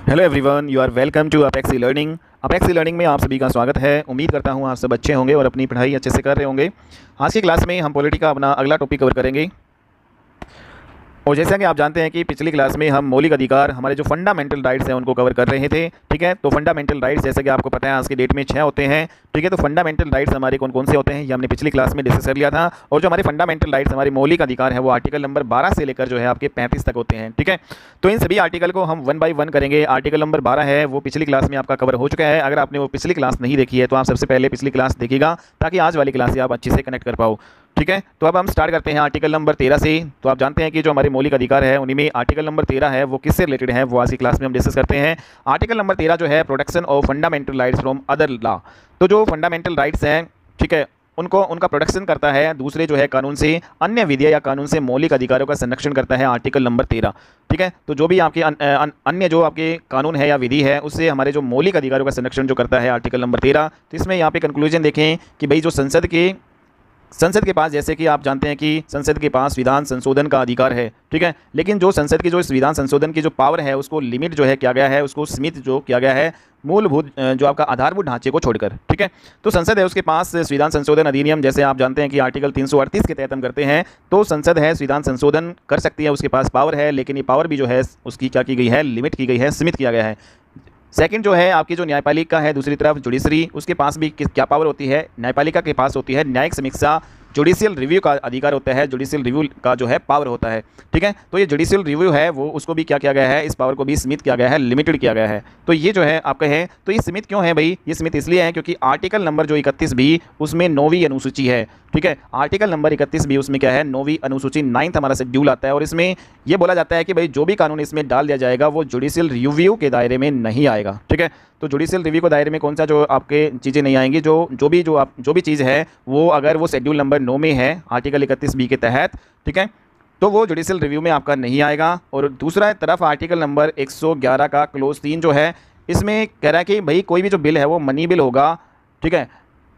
Hello everyone, you are welcome to Apex e learning. Apex e learning में आप सभी का स्वागत है। उम्मीद करता हूँ आप सब अच्छे होंगे और अपनी पढ़ाई अच्छे से कर रहे होंगे। आज की क्लास में हम पॉलिटी का अपना अगला टॉपिक कवर करेंगे। और जैसा कि आप जानते हैं कि पिछली क्लास में हम मौलिक अधिकार, हमारे जो फंडामेंटल राइट्स हैं उनको कवर कर रहे थे। ठीक है, तो फंडामेंटल राइट्स जैसे कि आपको पता है आज की डेट में 6 होते हैं। ठीक है, तो फंडामेंटल राइट्स हमारे कौन कौन से होते हैं ये हमने पिछली क्लास में डिस्कस कर लिया था। और जो हमारे फंडामेंटल राइट्स, हमारे मौलिक अधिकार है, वो आर्टिकल नंबर 12 से लेकर जो है आपके 35 तक होते हैं। ठीक है, तो इन सभी आर्टिकल को हम 1 बाय 1 करेंगे। आर्टिकल नंबर 12 है वो पिछली क्लास में आपका कवर हो चुका है। अगर आपने वो पिछली क्लास नहीं देखी है तो आप सबसे पहले पिछली क्लास देखिएगा ताकि आज वाली क्लास से आप अच्छे से कनेक्ट कर पाओ। ठीक है, तो अब हम स्टार्ट करते हैं आर्टिकल नंबर 13 से। तो आप जानते हैं कि जो हमारे मौलिक अधिकार है उन्हीं में आर्टिकल नंबर 13 है वो किससे रिलेटेड है, वो आज की क्लास में हम डिस्कस करते हैं। आर्टिकल नंबर 13 जो है protection of fundamental rights from other law. तो जो फंडामेंटल राइट्स हैं, ठीक है, उनका प्रोटेक्शन करता है दूसरे जो है कानून से, अन्य विधियां या कानून से मौलिक अधिकारों का संरक्षण करता है आर्टिकल नंबर 13। ठीक है, तो जो भी आपके अन्य जो आपके कानून है या विधि है उससे हमारे जो मौलिक अधिकारों का संरक्षण जो करता है आर्टिकल नंबर 13। तो इसमें यहाँ पे कंक्लूजन देखें कि भाई जो संसद के पास, जैसे कि आप जानते हैं कि संसद के पास विधान संशोधन का अधिकार है। ठीक है, लेकिन जो संसद की जो इस विधान संशोधन की जो पावर है उसको लिमिट जो है किया गया है, उसको सीमित जो किया गया है मूलभूत जो आपका आधारभूत ढांचे को छोड़कर। ठीक है, तो संसद है उसके पास संविधान संशोधन अधिनियम, जैसे आप जानते हैं कि आर्टिकल 338 के तहत हम करते हैं, तो संसद है संविधान संशोधन कर सकती है, उसके पास पावर है। लेकिन ये पावर भी जो है उसकी क्या की गई है, लिमिट की गई है, सीमित किया गया है। सेकंड जो है आपकी जो न्यायपालिका है, दूसरी तरफ जुडिशरी, उसके पास भी क्या पावर होती है, न्यायपालिका के पास होती है न्यायिक समीक्षा, जुडिशियल रिव्यू का अधिकार होता है, जुडिशियल रिव्यू का जो है पावर होता है। ठीक है, तो ये जुडिशियल रिव्यू है वो उसको भी क्या किया गया है, इस पावर को भी सीमित किया गया है, लिमिटेड किया गया है। तो ये जो है आपका है, तो ये सीमित क्यों है भाई, ये सीमित इसलिए है क्योंकि आर्टिकल नंबर जो 31 भी उसमें 9वीं अनुसूची है। ठीक है, आर्टिकल नंबर 31 भी उसमें क्या है, 9वीं अनुसूची, 9th हमारा शेड्यूल आता है। और इसमें ये बोला जाता है कि भाई जो भी कानून इसमें डाल दिया जाएगा वो जुडिशियल रिव्यू के दायरे में नहीं आएगा। ठीक है, तो जुडिशियल रिव्यू के दायरे में कौन सा जो आपके चीज़ें नहीं आएंगी, जो भी चीज़ है वो अगर वो शेड्यूल नंबर 9 में है आर्टिकल 31B के तहत, ठीक है, तो वो जुडिशियल रिव्यू में आपका नहीं आएगा। और दूसरा तरफ आर्टिकल नंबर 111 का क्लोज 3 जो है, इसमें कह रहा है कि भाई कोई भी जो बिल है वो मनी बिल होगा। ठीक है,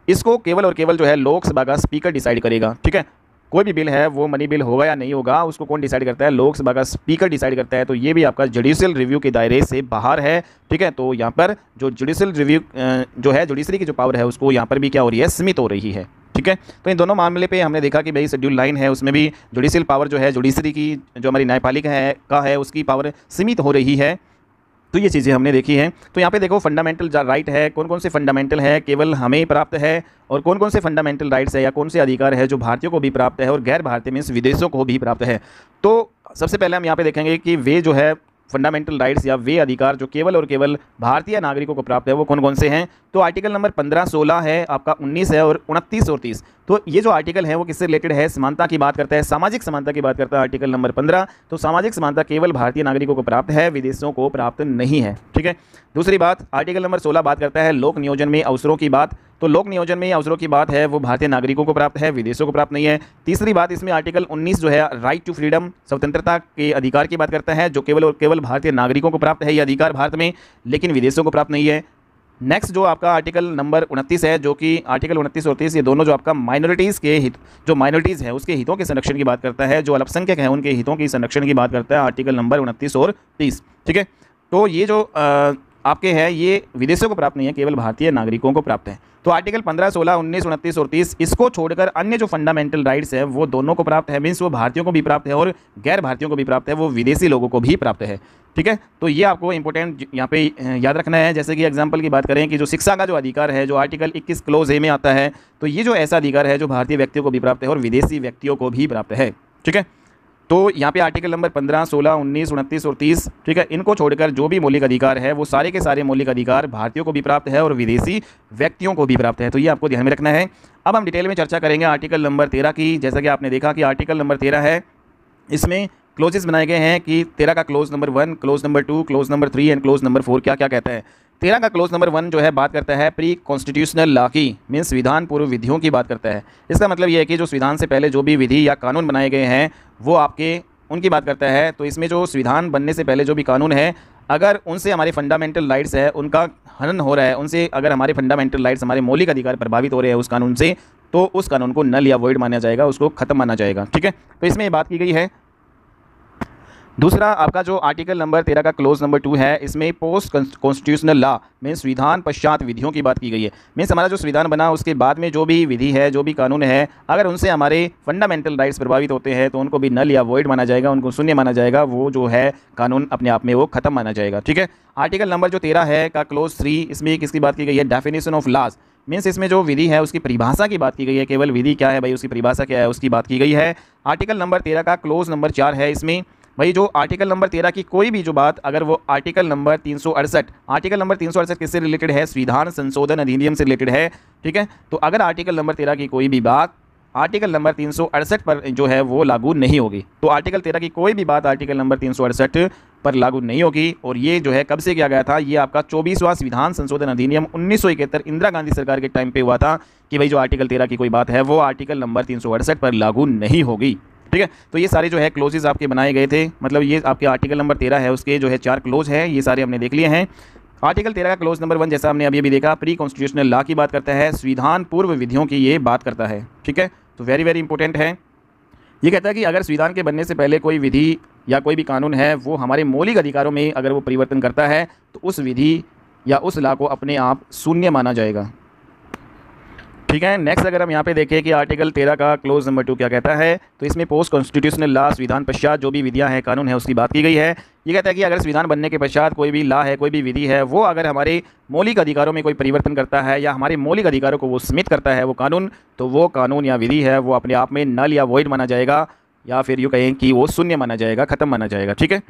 इसको केवल और केवल जो है लोकसभा का स्पीकर डिसाइड करेगा। ठीक है, कोई भी बिल है वो मनी बिल होगा या नहीं होगा उसको कौन डिसाइड करता है, लोकसभा का स्पीकर डिसाइड करता है। तो ये भी आपका जुडिशियल रिव्यू के दायरे से बाहर है। ठीक है, तो यहाँ पर जो जुडिशियल रिव्यू जो है, जुडिशरी की जो पावर है उसको यहाँ पर भी क्या हो रही है, सीमित हो रही है। ठीक है, तो इन दोनों मामले पे हमने देखा कि भाई शेड्यूल 9 है उसमें भी जुडिशियल पावर जो है, जुडिशरी की जो हमारी न्यायपालिका है उसकी पावर सीमित हो रही है। तो ये चीज़ें हमने देखी हैं। तो यहाँ पे देखो फंडामेंटल राइट है, कौन कौन से फंडामेंटल है केवल हमें प्राप्त है, और कौन कौन से फंडामेंटल राइट्स है या कौन से अधिकार है जो भारतीयों को भी प्राप्त है और गैर भारतीय मीन्स विदेशों को भी प्राप्त है। तो सबसे पहले हम यहाँ पे देखेंगे कि वे जो है फंडामेंटल राइट्स या वे अधिकार जो केवल और केवल भारतीय नागरिकों को प्राप्त है वो कौन कौन से हैं। तो आर्टिकल नंबर 15, 16 है आपका, 19 है और 29 और 30। तो ये जो आर्टिकल है वो किससे रिलेटेड है, समानता की बात करता है, सामाजिक समानता की बात करता है आर्टिकल नंबर 15। तो सामाजिक समानता केवल भारतीय नागरिकों को प्राप्त है, विदेशों को प्राप्त नहीं है। ठीक है, दूसरी बात आर्टिकल नंबर 16 बात करता है लोक नियोजन में अवसरों की बात। तो लोक नियोजन में अवसरों की बात है वो भारतीय नागरिकों को प्राप्त है, विदेशों को प्राप्त नहीं है। तीसरी बात इसमें आर्टिकल 19 जो है राइट टू फ्रीडम, स्वतंत्रता के अधिकार की बात करता है, जो केवल और केवल भारतीय नागरिकों को प्राप्त है ये अधिकार भारत में, लेकिन विदेशों को प्राप्त नहीं है। नेक्स्ट जो आपका आर्टिकल नंबर 29 है, जो कि आर्टिकल 29 और 30 ये दोनों जो आपका माइनॉरिटीज़ के हित, जो माइनॉरिटीज़ है उसके हितों के संरक्षण की बात करता है, जो अल्पसंख्यक हैं उनके हितों की संरक्षण की बात करता है आर्टिकल नंबर 29 और 30। ठीक है, तो ये जो आपके हैं ये विदेशों को प्राप्त नहीं है, केवल भारतीय नागरिकों को प्राप्त है। तो आर्टिकल 15, 16, 19, 29 और 30 इसको छोड़कर अन्य जो फंडामेंटल राइट्स है वो दोनों को प्राप्त है, मीन्स वो भारतीयों को भी प्राप्त है और गैर भारतीयों को भी प्राप्त है, वो विदेशी लोगों को भी प्राप्त है। ठीक है, तो ये आपको इंपॉर्टेंट यहाँ पे याद रखना है। जैसे कि एग्जांपल की बात करें कि जो शिक्षा का जो अधिकार है जो आर्टिकल 21 क्लोज ए में आता है, तो ये जो ऐसा अधिकार है जो भारतीय व्यक्तियों को भी प्राप्त है और विदेशी व्यक्तियों को भी प्राप्त है। ठीक है, तो यहाँ पे आर्टिकल नंबर 15, 16, 19, 29 और 30, ठीक है, इनको छोड़कर जो भी मौलिक अधिकार है वो सारे के सारे मौलिक अधिकार भारतीयों को भी प्राप्त है और विदेशी व्यक्तियों को भी प्राप्त है। तो ये आपको ध्यान में रखना है। अब हम डिटेल में चर्चा करेंगे आर्टिकल नंबर 13 की। जैसा कि आपने देखा कि आर्टिकल नंबर 13 है, इसमें क्लोजेस बनाए गए हैं कि 13 का close number 1, close number 2, close number 3 and close number 4 क्या क्या कहता है। 13 का क्लोज नंबर 1 जो है बात करता है प्री कॉन्स्टिट्यूशनल लॉ की, मीन्स विधान पूर्व विधियों की बात करता है। इसका मतलब ये है कि जो संविधान से पहले जो भी विधि या कानून बनाए गए हैं वो आपके उनकी बात करता है। तो इसमें जो संविधान बनने से पहले जो भी कानून है, अगर उनसे हमारे फंडामेंटल राइट्स है उनका हनन हो रहा है, उनसे अगर हमारे फंडामेंटल राइट्स, हमारे मौलिक अधिकार प्रभावित हो रहे हैं उस कानून से, तो उस कानून को नल या वॉइड माना जाएगा, उसको खत्म माना जाएगा। ठीक है, तो इसमें ये बात की गई है दूसरा आपका जो आर्टिकल नंबर 13 का क्लोज नंबर 2 है, इसमें पोस्ट कॉन्स्टिट्यूशनल लॉ में संविधान पश्चात विधियों की बात की गई है। मीन्स हमारा जो संविधान बना उसके बाद में जो भी विधि है, जो भी कानून है, अगर उनसे हमारे फंडामेंटल राइट्स प्रभावित होते हैं तो उनको भी नल या वॉइड माना जाएगा, उनको शून्य माना जाएगा, वो जो है कानून अपने आप में वो खत्म माना जाएगा। ठीक है। आर्टिकल नंबर जो 13 है का क्लोज 3, इसमें किसकी बात की गई है? Definition of laws. मीन्स इसमें जो विधि है उसकी परिभाषा की बात की गई है। केवल विधि क्या है भाई, उसकी परिभाषा क्या है उसकी बात की गई है। आर्टिकल नंबर 13 का क्लोज नंबर 4 है, इसमें भाई जो आर्टिकल नंबर 13 की कोई भी जो बात, अगर वो आर्टिकल नंबर 368 किससे रिलेटेड है? संविधान संशोधन अधिनियम से रिलेटेड है। ठीक है। तो अगर आर्टिकल नंबर 13 की कोई भी बात आर्टिकल नंबर 368 पर जो है वो लागू नहीं होगी। तो आर्टिकल 13 की कोई भी बात आर्टिकल नंबर 368 पर लागू नहीं होगी। और ये जो है कब से किया गया था? ये आपका 24वां संविधान संशोधन अधिनियम 1971 इंदिरा गांधी सरकार के टाइम पे हुआ था कि भाई जो आर्टिकल 13 की कोई बात है वो आर्टिकल नंबर 368 पर लागू नहीं होगी। ठीक है। तो ये सारे जो है क्लोजेज आपके बनाए गए थे, मतलब ये आपके आर्टिकल नंबर 13 है उसके जो है 4 क्लोज है, ये सारे हमने देख लिए हैं। आर्टिकल 13 का क्लोज नंबर 1 जैसा हमने अभी भी देखा, प्री कॉन्स्टिट्यूशनल लॉ की बात करता है, संविधान पूर्व विधियों की ये बात करता है। ठीक है। तो वेरी वेरी इंपॉर्टेंट है। ये कहता है कि अगर संविधान के बनने से पहले कोई विधि या कोई भी कानून है वो हमारे मौलिक अधिकारों में अगर वो परिवर्तन करता है तो उस विधि या उस लॉ को अपने आप शून्य माना जाएगा। ठीक है। नेक्स्ट अगर हम यहाँ पे देखें कि आर्टिकल 13 का क्लोज नंबर 2 क्या कहता है, तो इसमें पोस्ट कॉन्स्टिट्यूशनल लॉ, संविधान पश्चात जो भी विधियाँ हैं, कानून है, उसकी बात की गई है। ये कहता है कि अगर संविधान बनने के पश्चात कोई भी लॉ है, कोई भी विधि है, वो अगर हमारे मौलिक अधिकारों में कोई परिवर्तन करता है या हमारे मौलिक अधिकारों को वो सीमित करता है वो कानून, तो वो कानून या विधि है वो अपने आप में नल या वॉइड माना जाएगा, या फिर यूँ कहें कि वो शून्य माना जाएगा, खत्म माना जाएगा। ठीक है।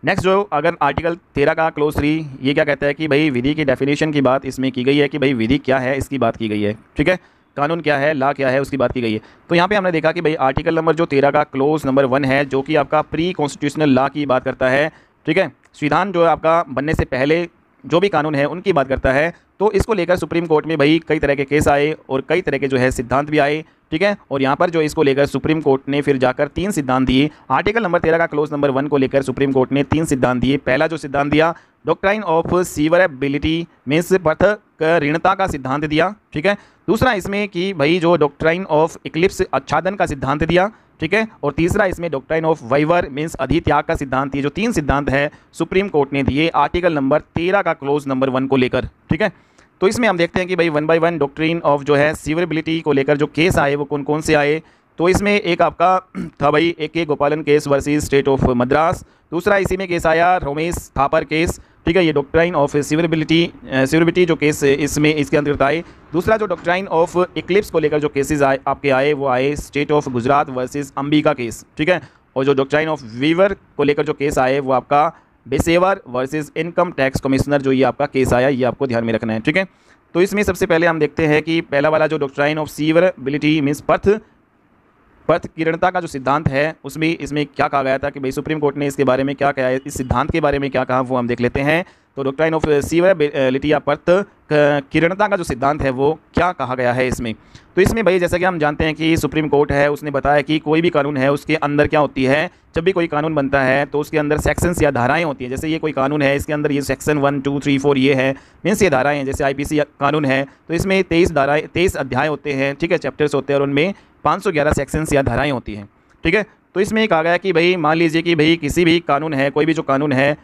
नेक्स्ट जो अगर आर्टिकल 13 का क्लोज 3 ये क्या कहता है कि भाई विधि की डेफिनेशन की बात इसमें की गई है कि भाई विधि क्या है इसकी बात की गई है। ठीक है। कानून क्या है, लॉ क्या है, उसकी बात की गई है। तो यहाँ पे हमने देखा कि भाई आर्टिकल नंबर जो 13 का क्लोज नंबर 1 है जो कि आपका प्री कॉन्स्टिट्यूशनल लॉ की बात करता है। ठीक है। संविधान जो है आपका बनने से पहले जो भी कानून है उनकी बात करता है। तो इसको लेकर सुप्रीम कोर्ट में भाई कई तरह के केस आए और कई तरह के जो है सिद्धांत भी आए। ठीक है। और यहाँ पर जो इसको लेकर सुप्रीम कोर्ट ने फिर जाकर 3 सिद्धांत दिए। आर्टिकल नंबर 13 का क्लोज नंबर 1 को लेकर सुप्रीम कोर्ट ने 3 सिद्धांत दिए। पहला जो सिद्धांत दिया डॉक्ट्राइन ऑफ सीवरेबिलिटी मीन्स पृथक्करणता का सिद्धांत दिया। ठीक है। दूसरा इसमें कि भाई जो डॉक्ट्राइन ऑफ इक्लिप्स आच्छादन का सिद्धांत दिया। ठीक है। और तीसरा इसमें डॉक्ट्राइन ऑफ वाइवर मीन्स अधित्याग का सिद्धांत। ये जो 3 सिद्धांत है सुप्रीम कोर्ट ने दिए आर्टिकल नंबर 13 का क्लोज नंबर 1 को लेकर। ठीक है। तो इसमें हम देखते हैं कि भाई 1 बाय 1 डॉक्ट्रिन ऑफ जो है सीवरेबिलिटी को लेकर जो केस आए वो कौन कौन से आए। तो इसमें एक आपका था भाई AK गोपालन case versus state of Madras. दूसरा इसी में केस आया रमेश थापर केस। ठीक है। ये डॉक्ट्राइन ऑफ सीवरेबिलिटी जो केस इसमें इसके अंतर्गत आए। दूसरा जो डॉक्ट्राइन ऑफ इक्लिप्स को लेकर जो केसेस आए आपके आए वो आए state of Gujarat versus Ambika case. ठीक है। और जो डॉक्ट्राइन ऑफ वीवर को लेकर जो केस आए वो आपका बेसेवर वर्सेस इनकम टैक्स कमिश्नर जो ये आपका केस आया, ये आपको ध्यान में रखना है। ठीक है। तो इसमें सबसे पहले हम देखते हैं कि पहला वाला जो डॉक्ट्राइन ऑफ सीवरेबिलिटी मीन्स पृथक्करणता का जो सिद्धांत है उसमें इसमें क्या कहा गया था कि भाई सुप्रीम कोर्ट ने इसके बारे में क्या कहा है, इस सिद्धांत के बारे में क्या कहा वो हम देख लेते हैं। तो डॉक्ट्राइन ऑफ सीवरेबिलिटी या पृथक्करणता का जो सिद्धांत है वो क्या कहा गया है इसमें। तो इसमें भाई जैसा कि हम जानते हैं कि सुप्रीम कोर्ट है उसने बताया कि कोई भी कानून है उसके अंदर क्या होती है, जब भी कोई कानून बनता है तो उसके अंदर सेक्शंस या धाराएं होती हैं। जैसे ये कोई कानून है इसके अंदर ये सेक्शन 1 2 3 4 ये है मीन्स ये धाराएं हैं। जैसे IPC कानून है तो इसमें 23 अध्याय होते हैं। ठीक है। चैप्टर्स होते हैं और उनमें 511 सेक्शंस या धाराएं होती हैं। ठीक है। तो इसमें कहा गया कि भाई मान लीजिए कि भाई किसी भी कानून है, कोई भी जो कानून है,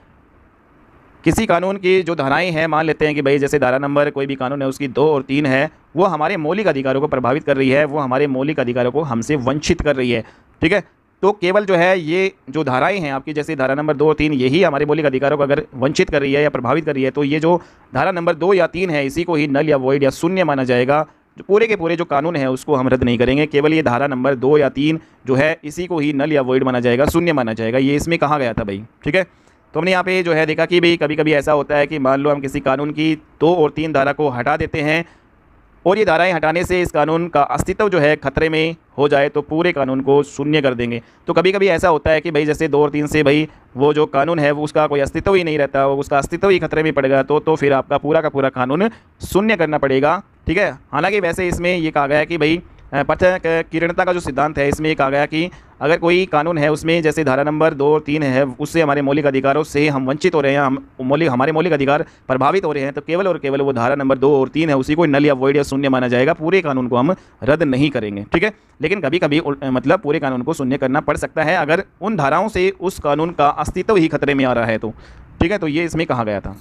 किसी कानून की जो धाराएं हैं, मान लेते हैं कि भाई जैसे धारा नंबर कोई भी कानून है उसकी 2 और 3 है, वो हमारे मौलिक अधिकारों को प्रभावित कर रही है, वो हमारे मौलिक अधिकारों को हमसे वंचित कर रही है। ठीक है। तो केवल जो है ये जो धाराएं हैं आपकी जैसे धारा नंबर 2 और 3 यही हमारे मौलिक अधिकारों को अगर वंचित कर रही है या प्रभावित कर रही है तो ये जो धारा नंबर 2 या 3 है इसी को ही नल या वॉइड या शून्य माना जाएगा। जो पूरे के पूरे जो कानून है उसको हम रद्द नहीं करेंगे, केवल ये धारा नंबर 2 या 3 जो है इसी को ही नल या वॉइड माना जाएगा, शून्य माना जाएगा। ये इसमें कहा गया था भाई। ठीक है। तो हमने यहाँ पे जो है देखा कि भाई कभी कभी ऐसा होता है कि मान लो हम किसी कानून की 2 और 3 धारा को हटा देते हैं और ये धाराएं हटाने से इस कानून का अस्तित्व जो है खतरे में हो जाए तो पूरे कानून को शून्य कर देंगे। तो कभी कभी ऐसा होता है कि भाई जैसे 2 और 3 से भाई वो जो कानून है वो उसका कोई अस्तित्व ही नहीं रहता, वो उसका अस्तित्व ही खतरे में पड़ेगा तो फिर आपका पूरा का पूरा कानून शून्य करना पड़ेगा। ठीक है। हालांकि वैसे इसमें ये कहा गया है कि भाई पृथक्करणता का जो सिद्धांत है इसमें एक आ गया कि अगर कोई कानून है उसमें जैसे धारा नंबर 2 और 3 है, उससे हमारे मौलिक अधिकारों से हम वंचित हो रहे हैं, हमारे मौलिक अधिकार प्रभावित हो रहे हैं, तो केवल और केवल वो धारा नंबर 2 और 3 है उसी को नल या वॉइड या शून्य माना जाएगा, पूरे कानून को हम रद्द नहीं करेंगे। ठीक है, लेकिन कभी कभी मतलब पूरे कानून को शून्य करना पड़ सकता है अगर उन धाराओं से उस कानून का अस्तित्व ही खतरे में आ रहा है तो। ठीक है, तो ये इसमें कहा गया था।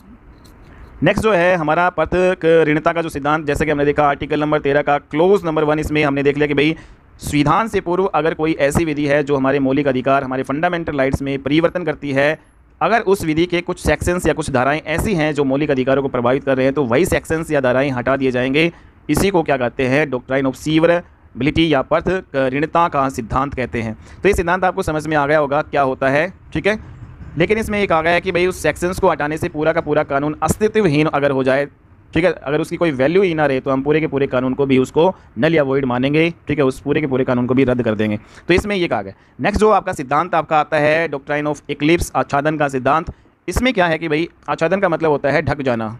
नेक्स्ट जो है हमारा पृथक्करणता का जो सिद्धांत, जैसे कि हमने देखा आर्टिकल नंबर 13 का क्लोज नंबर 1, इसमें हमने देख लिया कि भाई संविधान से पूर्व अगर कोई ऐसी विधि है जो हमारे मौलिक अधिकार, हमारे फंडामेंटल राइट्स में परिवर्तन करती है, अगर उस विधि के कुछ सेक्शंस या कुछ धाराएं ऐसी हैं जो मौलिक अधिकारों को प्रभावित कर रहे हैं तो वही सेक्शंस या धाराएं हटा दिए जाएंगे। इसी को क्या कहते हैं, डॉक्ट्राइन ऑफ सीवरेबिलिटी या पृथक्करणता का सिद्धांत कहते हैं। तो ये सिद्धांत आपको समझ में आ गया होगा क्या होता है। ठीक है, लेकिन इसमें एक आ गया है कि भाई उस सेक्शंस को हटाने से पूरा का पूरा कानून अस्तित्वहीन अगर हो जाए, ठीक है, अगर उसकी कोई वैल्यू ही ना रहे तो हम पूरे के पूरे कानून को भी उसको नल या वॉइड मानेंगे। ठीक है, उस पूरे के पूरे कानून को भी रद्द कर देंगे। तो इसमें ये कहा गया। नेक्स्ट जो आपका सिद्धांत आपका आता है डॉक्ट्राइन ऑफ इक्लिप्स, आच्छादन का सिद्धांत। इसमें क्या है कि भाई आच्छादन का मतलब होता है ढक जाना।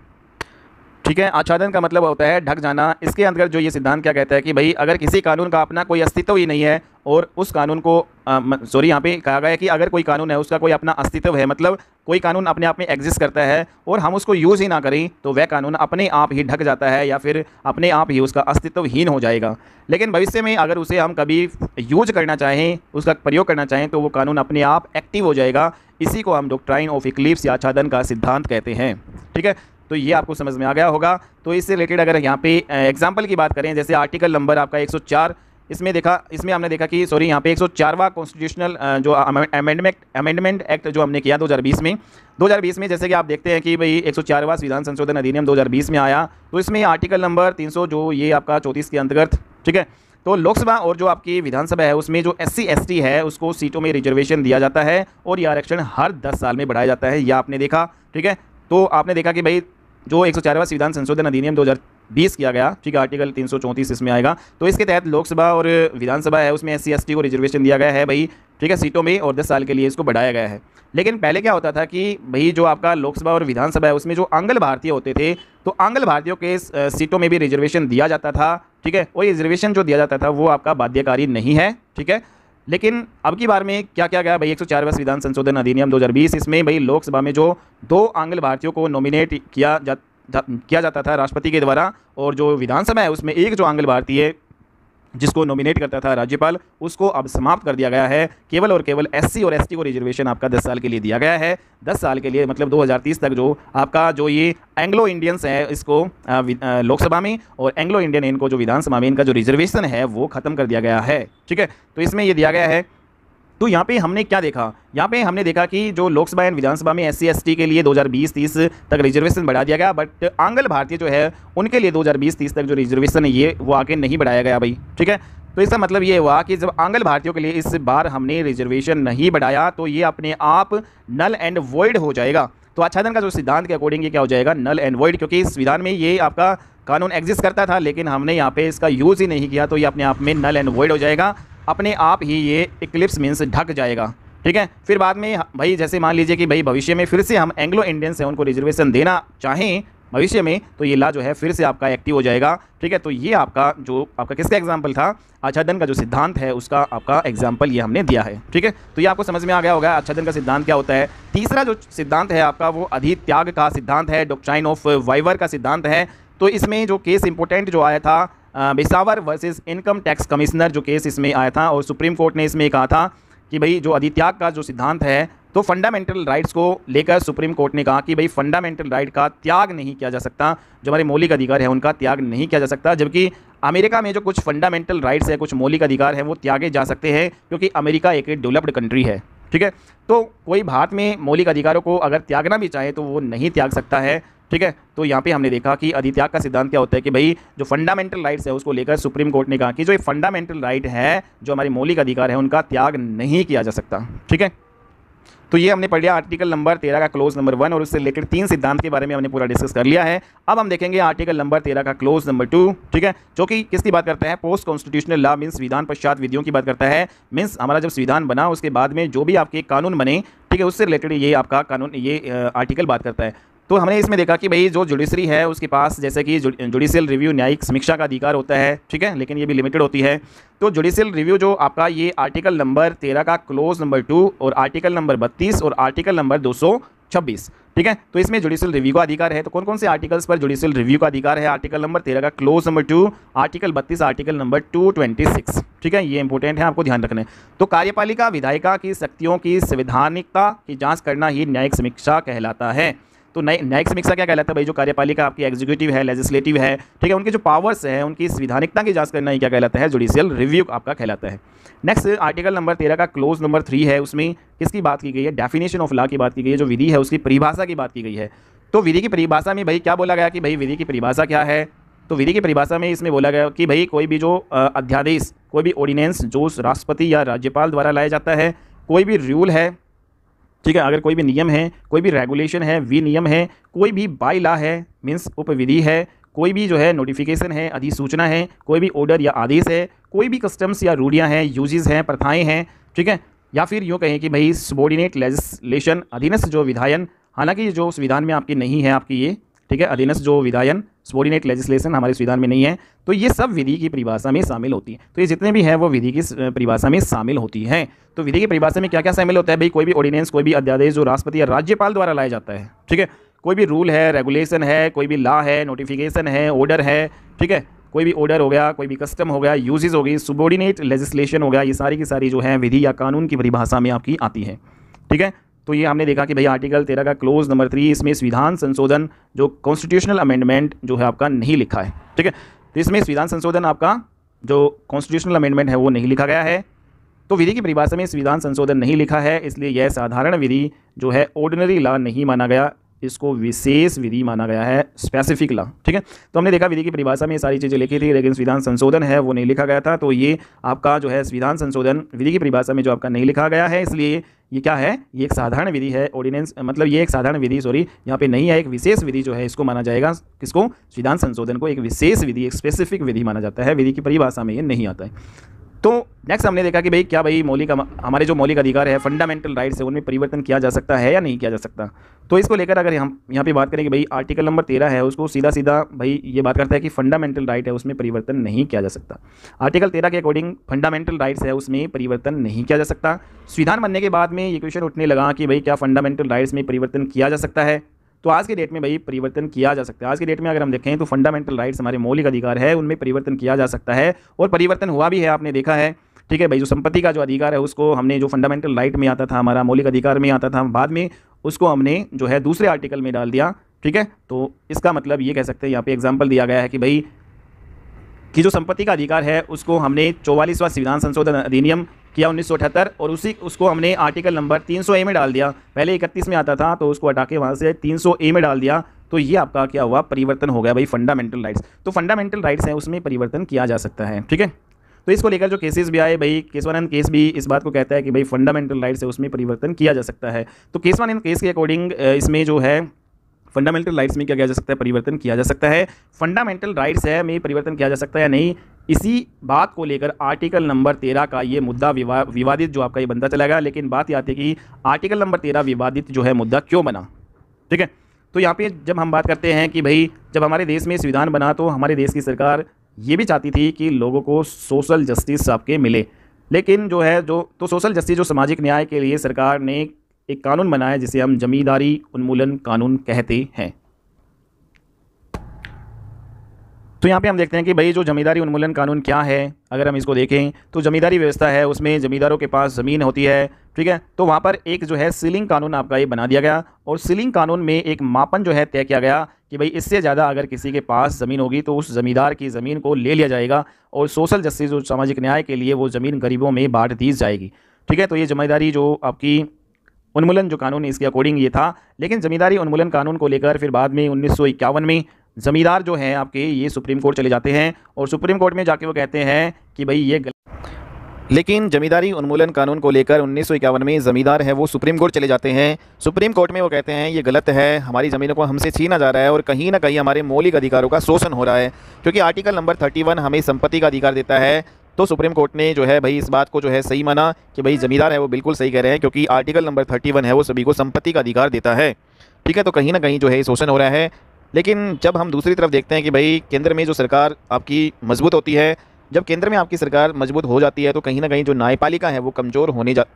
ठीक है, आच्छादन का मतलब होता है ढक जाना। इसके अंतर्गत जो ये सिद्धांत क्या कहता है कि भाई अगर किसी कानून का अपना कोई अस्तित्व ही नहीं है और उस कानून को यहाँ पे कहा गया है कि अगर कोई कानून है उसका कोई अपना अस्तित्व है, मतलब कोई कानून अपने आप में एग्जिस्ट करता है और हम उसको यूज़ ही ना करें तो वह कानून अपने आप ही ढक जाता है या फिर अपने आप ही उसका अस्तित्वहीन हो जाएगा। लेकिन भविष्य में अगर उसे हम कभी यूज करना चाहें, उसका प्रयोग करना चाहें तो वो कानून अपने आप एक्टिव हो जाएगा। इसी को हम डॉक्ट्राइन ऑफ इक्लिप्स या आच्छादन का सिद्धांत कहते हैं। ठीक है, तो ये आपको समझ में आ गया होगा। तो इससे रिलेटेड अगर यहाँ पे एग्जाम्पल की बात करें, जैसे आर्टिकल नंबर आपका 104, इसमें हमने देखा कि यहाँ पे 104वां कॉन्स्टिट्यूशनल जो अमेंडमेंट एक्ट जो हमने किया 2020 में जैसे कि आप देखते हैं कि भाई 104वां संविधान संशोधन अधिनियम 2020 में आया। तो इसमें आर्टिकल नंबर 300 जो ये आपका 34 के अंतर्गत, ठीक है, तो लोकसभा और जो आपकी विधानसभा है उसमें जो SC ST है उसको सीटों में रिजर्वेशन दिया जाता है और ये आरक्षण हर 10 साल में बढ़ाया जाता है, यह आपने देखा। ठीक है, तो आपने देखा कि भाई जो 104वां संविधान संशोधन अधिनियम 2020 किया गया, ठीक है, आर्टिकल 334 इसमें आएगा। तो इसके तहत लोकसभा और विधानसभा है उसमें SC ST को रिजर्वेशन दिया गया है भाई, ठीक है, सीटों में, और 10 साल के लिए इसको बढ़ाया गया है। लेकिन पहले क्या होता था कि भाई जो आपका लोकसभा और विधानसभा है उसमें जो आंग्ल भारतीय होते थे तो आंग्ल भारतीयों के सीटों में भी रिजर्वेशन दिया जाता था। ठीक है, और रिजर्वेशन जो दिया जाता था वो आपका बाध्यकारी नहीं है। ठीक है, लेकिन अब की बार में क्या क्या गया भाई 104वां संविधान संशोधन अधिनियम 2020, इसमें भाई लोकसभा में जो 2 आंग्ल भारतीयों को नॉमिनेट किया जाता था राष्ट्रपति के द्वारा, और जो विधानसभा है उसमें एक जो आंग्ल भारतीय जिसको नॉमिनेट करता था राज्यपाल, उसको अब समाप्त कर दिया गया है। केवल और केवल SC और ST को रिजर्वेशन आपका 10 साल के लिए दिया गया है। 10 साल के लिए मतलब 2030 तक जो आपका जो ये एंग्लो इंडियंस है इसको लोकसभा में और एंग्लो इंडियन इनको जो विधानसभा में इनका जो रिजर्वेशन है वो ख़त्म कर दिया गया है। ठीक है, तो इसमें ये दिया गया है। तो यहाँ पे हमने क्या देखा, यहाँ पे हमने देखा कि जो लोकसभा एंड विधानसभा में SC ST के लिए 2020-30 तक रिजर्वेशन बढ़ा दिया गया, बट आंग्ल भारतीय जो है उनके लिए 2020-30 तक जो रिजर्वेशन है ये वो आगे नहीं बढ़ाया गया भाई। ठीक है, तो इसका मतलब ये हुआ कि जब आंग्ल भारतीयों के लिए इस बार हमने रिजर्वेशन नहीं बढ़ाया तो ये अपने आप नल एंड वॉइड हो जाएगा। तो आच्छादन का जो सिद्धांत के अकॉर्डिंग ये क्या हो जाएगा, नल एंड वॉइड, क्योंकि इस संविधान में ये आपका कानून एग्जिस्ट करता था लेकिन हमने यहाँ पे इसका यूज़ ही नहीं किया, तो ये अपने आप में नल एंड वॉइड हो जाएगा, अपने आप ही ये इक्लिप्स मीन्स ढक जाएगा। ठीक है, फिर बाद में भाई जैसे मान लीजिए कि भाई भविष्य में फिर से हम एंग्लो इंडियंस हैं उनको रिजर्वेशन देना चाहें भविष्य में तो ये ला जो है फिर से आपका एक्टिव हो जाएगा। ठीक है, तो ये आपका जो आपका किसका एग्जाम्पल था, आच्छादन का जो सिद्धांत है उसका आपका एग्जाम्पल ये हमने दिया है। ठीक है, तो ये आपको समझ में आ गया होगा आच्छादन का सिद्धांत क्या होता है। तीसरा जो सिद्धांत है आपका वो अधित्याग का सिद्धांत है, डॉक्ट्राइन ऑफ वाइवर का सिद्धांत है। तो इसमें जो केस इंपॉर्टेंट जो आया था बिसावर वर्सेस इनकम टैक्स कमिश्नर जो केस इसमें आया था, और सुप्रीम कोर्ट ने इसमें कहा था कि भाई जो अधित्याग का जो सिद्धांत है तो फंडामेंटल राइट्स को लेकर सुप्रीम कोर्ट ने कहा कि भाई फंडामेंटल राइट का त्याग नहीं किया जा सकता, जो हमारे मौलिक अधिकार है उनका त्याग नहीं किया जा सकता, जबकि अमेरिका में जो कुछ फंडामेंटल राइट्स है, कुछ मौलिक अधिकार है वो त्यागे जा सकते हैं क्योंकि अमेरिका एक डेवलप्ड कंट्री है। ठीक है, तो कोई भारत में मौलिक अधिकारों को अगर त्यागना भी चाहे तो वो नहीं त्याग सकता है। ठीक है, तो यहाँ पे हमने देखा कि अधित्याग का सिद्धांत क्या होता है कि भाई जो फंडामेंटल राइट्स है उसको लेकर सुप्रीम कोर्ट ने कहा कि जो ये फंडामेंटल राइट है, जो हमारे मौलिक अधिकार है उनका त्याग नहीं किया जा सकता। ठीक है, तो ये हमने पढ़ लिया आर्टिकल नंबर 13 का क्लोज नंबर 1 और उससे रिलेटेड 3 सिद्धांत के बारे में हमने पूरा डिस्कस कर लिया है। अब हम देखेंगे आर्टिकल नंबर 13 का क्लोज नंबर 2, ठीक है, जो कि किसकी बात करता है, पोस्ट कॉन्स्टिट्यूशनल लॉ मीन्स संविधान पश्चात विधियों की बात करता है। मीन्स हमारा जब संविधान बना उसके बाद में जो भी आपके कानून बने, ठीक है, उससे रिलेटेड ये आपका कानून ये आर्टिकल बात करता है। तो हमने इसमें देखा कि भाई जो जुडिशरी है उसके पास जैसे कि जुडिशियल रिव्यू न्यायिक समीक्षा का अधिकार होता है, ठीक है, लेकिन ये भी लिमिटेड होती है। तो जुडिशियल रिव्यू जो आपका ये आर्टिकल नंबर 13 का क्लोज नंबर 2 और आर्टिकल नंबर 32 और आर्टिकल नंबर 226, ठीक है, तो इसमें जुडिशियल रिव्यू का अधिकार है। तो कौन कौन से आर्टिकल्स पर जुडिशियल रिव्यू का अधिकार है? आर्टिकल नंबर 13 का close number 2, article 32, article number 226, ठीक है, ये इंपॉर्टेंट है, आपको ध्यान रखना है। तो कार्यपालिका विधायिका की शक्तियों की संवैधानिकता की जांच करना ही न्यायिक समीक्षा कहलाता है। तो न्यायिक समीक्षा क्या कहलाता है भाई? जो कार्यपालिका आपकी एग्जीक्यूटिव है, लेजिस्लेटिव है, ठीक है, उनके जो पावर्स हैं उनकी संवैधानिकता की जांच करना ही क्या कहलाता है? जुडिशियल रिव्यू आपका कहलाता है। नेक्स्ट आर्टिकल नंबर 13 का क्लोज नंबर 3 है, उसमें किसकी बात की गई है? डेफिनेशन ऑफ लॉ की बात की गई है, जो विधि है उसकी परिभाषा की बात की गई है। तो विधि की परिभाषा में भाई क्या बोला गया कि भाई विधि की परिभाषा क्या है? तो विधि की परिभाषा में इसमें बोला गया कि भाई कोई भी जो अध्यादेश, कोई भी ऑर्डिनेंस जो राष्ट्रपति या राज्यपाल द्वारा लाया जाता है, कोई भी रूल है, ठीक है, अगर कोई भी नियम है, कोई भी रेगुलेशन है, विनियम है, कोई भी बाई लॉ है, मीन्स उपविधि है, कोई भी जो है नोटिफिकेशन है, अधिसूचना है, कोई भी ऑर्डर या आदेश है, कोई भी कस्टम्स या रूढ़ियाँ हैं, यूजेस हैं, प्रथाएं हैं, ठीक है, या फिर यूँ कहें कि भाई सबॉर्डिनेट लेजिस्लेशन, अधीनस्थ जो विधायन, हालांकि जो संविधान में आपकी नहीं है आपकी ये, ठीक है, अधीनस्थ जो विधायन सबॉर्डिनेट लेजिस्लेशन हमारे संविधान में नहीं है, तो ये सब विधि की परिभाषा में शामिल होती है। तो ये जितने भी हैं वो विधि की परिभाषा में शामिल होती हैं। तो विधि की परिभाषा में क्या क्या शामिल होता है भाई? कोई भी ऑर्डिनेंस, कोई भी अध्यादेश जो राष्ट्रपति या राज्यपाल द्वारा लाया जाता है, ठीक है, कोई भी रूल है, रेगुलेशन है, कोई भी लॉ है, नोटिफिकेशन है, ऑर्डर है, ठीक है, कोई भी ऑर्डर हो गया, कोई भी कस्टम हो गया, यूजेस हो गई, सबॉर्डिनेट लेजिस्लेशन हो गया, ये सारी की सारी जो है विधि या कानून की परिभाषा में आपकी आती है, ठीक है। तो ये हमने देखा कि भाई आर्टिकल 13 का क्लोज नंबर 3, इसमें संविधान संशोधन जो कॉन्स्टिट्यूशनल अमेंडमेंट जो है आपका नहीं लिखा है, ठीक है, तो इसमें संविधान संशोधन आपका जो कॉन्स्टिट्यूशनल अमेंडमेंट है वो नहीं लिखा गया है। तो विधि की परिभाषा में संविधान संशोधन नहीं लिखा है, इसलिए यह साधारण विधि जो है ऑर्डिनरी लॉ नहीं माना गया, इसको विशेष विधि माना गया है, स्पेसिफिक लॉ, ठीक है। तो हमने देखा विधि की परिभाषा में सारी चीज़ें लिखी थी, लेकिन संविधान संशोधन है वो नहीं लिखा गया था। तो ये आपका जो है संविधान संशोधन विधि की परिभाषा में जो आपका नहीं लिखा गया है, इसलिए ये क्या है? ये एक साधारण विधि है, ऑर्डिनेंस, मतलब ये एक साधारण विधि, सॉरी, यहाँ पे नहीं है, एक विशेष विधि जो है इसको माना जाएगा। किसको? संविधान संशोधन को एक विशेष विधि, एक स्पेसिफिक विधि माना जाता है, विधि की परिभाषा में ये नहीं आता है। तो नेक्स्ट हमने देखा कि भाई क्या भाई हमारे जो मौलिक अधिकार है, फंडामेंटल राइट्स है, उनमें परिवर्तन किया जा सकता है या नहीं किया जा सकता। तो इसको लेकर अगर हम यहाँ पे बात करें कि भाई आर्टिकल नंबर 13 है, उसको सीधा सीधा भाई ये बात करता है कि फंडामेंटल राइट है, उसमें परिवर्तन नहीं किया जा सकता। आर्टिकल 13 के अकॉर्डिंग फंडामेंटल राइट्स है, उसमें परिवर्तन नहीं किया जा सकता। संविधान बनने के बाद में ये क्वेश्चन उठने लगा कि भाई क्या फंडामेंटल राइट्स में परिवर्तन किया जा सकता है? तो आज के डेट में भाई परिवर्तन किया जा सकता है। आज के डेट में अगर हम देखें तो फंडामेंटल राइट्स हमारे मौलिक अधिकार है, उनमें परिवर्तन किया जा सकता है और परिवर्तन हुआ भी है, आपने देखा है, ठीक है भाई। जो संपत्ति का जो अधिकार है उसको हमने जो फंडामेंटल राइट में आता था, हमारा मौलिक अधिकार में आता था, बाद में उसको हमने जो है दूसरे आर्टिकल में डाल दिया, ठीक है। तो इसका मतलब ये कह सकते हैं, यहाँ पे एग्जांपल दिया गया है कि भाई कि जो संपत्ति का अधिकार है उसको हमने 44वां संविधान संशोधन अधिनियम किया 1978 और उसको हमने आर्टिकल नंबर 300A में डाल दिया। पहले 31 में आता था तो उसको हटा के वहाँ से 300A में डाल दिया। तो ये आपका क्या हुआ? परिवर्तन हो गया भाई फंडामेंटल राइट्स। तो फंडामेंटल राइट्स हैं उसमें परिवर्तन किया जा सकता है, ठीक है। तो इसको लेकर जो केसेस भी आए भाई, केशवानंद केस भी इस बात को कहता है कि भाई फंडामेंटल राइट्स है उसमें परिवर्तन किया जा सकता है। तो केशवानंद केस के अकॉर्डिंग इसमें जो है फंडामेंटल राइट्स में क्या किया जा सकता है? परिवर्तन किया जा सकता है। फंडामेंटल राइट्स है में परिवर्तन किया जा सकता है या नहीं, इसी बात को लेकर आर्टिकल नंबर 13 का ये मुद्दा विवादित जो आपका ये बनता चला गया। लेकिन बात ये आती है कि आर्टिकल नंबर 13 विवादित जो है मुद्दा क्यों बना, ठीक है। तो यहाँ पे जब हम बात करते हैं कि भाई जब हमारे देश में संविधान बना तो हमारे देश की सरकार ये भी चाहती थी कि लोगों को सोशल जस्टिस आपके मिले। लेकिन जो है तो सोशल जस्टिस जो सामाजिक न्याय के लिए सरकार ने एक कानून बनाया जिसे हम जमींदारी उन्मूलन कानून कहते हैं। तो यहाँ पे हम देखते हैं कि भाई जो जमींदारी उन्मूलन कानून क्या है। अगर हम इसको देखें तो जमींदारी व्यवस्था है, उसमें जमींदारों के पास ज़मीन होती है, ठीक है। तो वहाँ पर एक जो है सीलिंग कानून आपका ये बना दिया गया और सीलिंग कानून में एक मापन जो है तय किया गया कि भाई इससे ज़्यादा अगर किसी के पास ज़मीन होगी तो उस ज़मींदार की ज़मीन को ले लिया जाएगा और सोशल जस्टिस जो सामाजिक न्याय के लिए वो ज़मीन गरीबों में बांट दी जाएगी, ठीक है। तो ये जमींदारी जो आपकी उन्मूलन जो कानून इसके अकॉर्डिंग ये था। लेकिन जमींदारी उन्मूलन कानून को लेकर फिर बाद में 1951 में जमींदार जो हैं आपके ये सुप्रीम कोर्ट चले जाते हैं और सुप्रीम कोर्ट में जाके वो कहते हैं कि भाई ये लेकिन जमींदारी उन्मूलन कानून को लेकर 1951 में ज़मींदार है वो सुप्रीम कोर्ट चले जाते हैं। सुप्रीम कोर्ट में वो कहते हैं ये गलत है, हमारी ज़मीनों को हमसे छीना जा रहा है और कहीं ना कहीं हमारे मौलिक अधिकारों का शोषण हो रहा है। क्योंकि आर्टिकल नंबर 31 हमें संपत्ति का अधिकार देता है, तो सुप्रीम कोर्ट ने जो है भाई इस बात को जो है सही माना कि भाई जमींदार है वो बिल्कुल सही कह रहे हैं, क्योंकि आर्टिकल नंबर 31 है वो सभी को संपत्ति का अधिकार देता है। ठीक है, तो कहीं ना कहीं जो है शोषण हो रहा है। लेकिन जब हम दूसरी तरफ देखते हैं कि भाई केंद्र में जो सरकार आपकी मजबूत होती है, जब केंद्र में आपकी सरकार मजबूत हो जाती है तो कहीं ना कहीं जो न्यायपालिका है वो कमज़ोर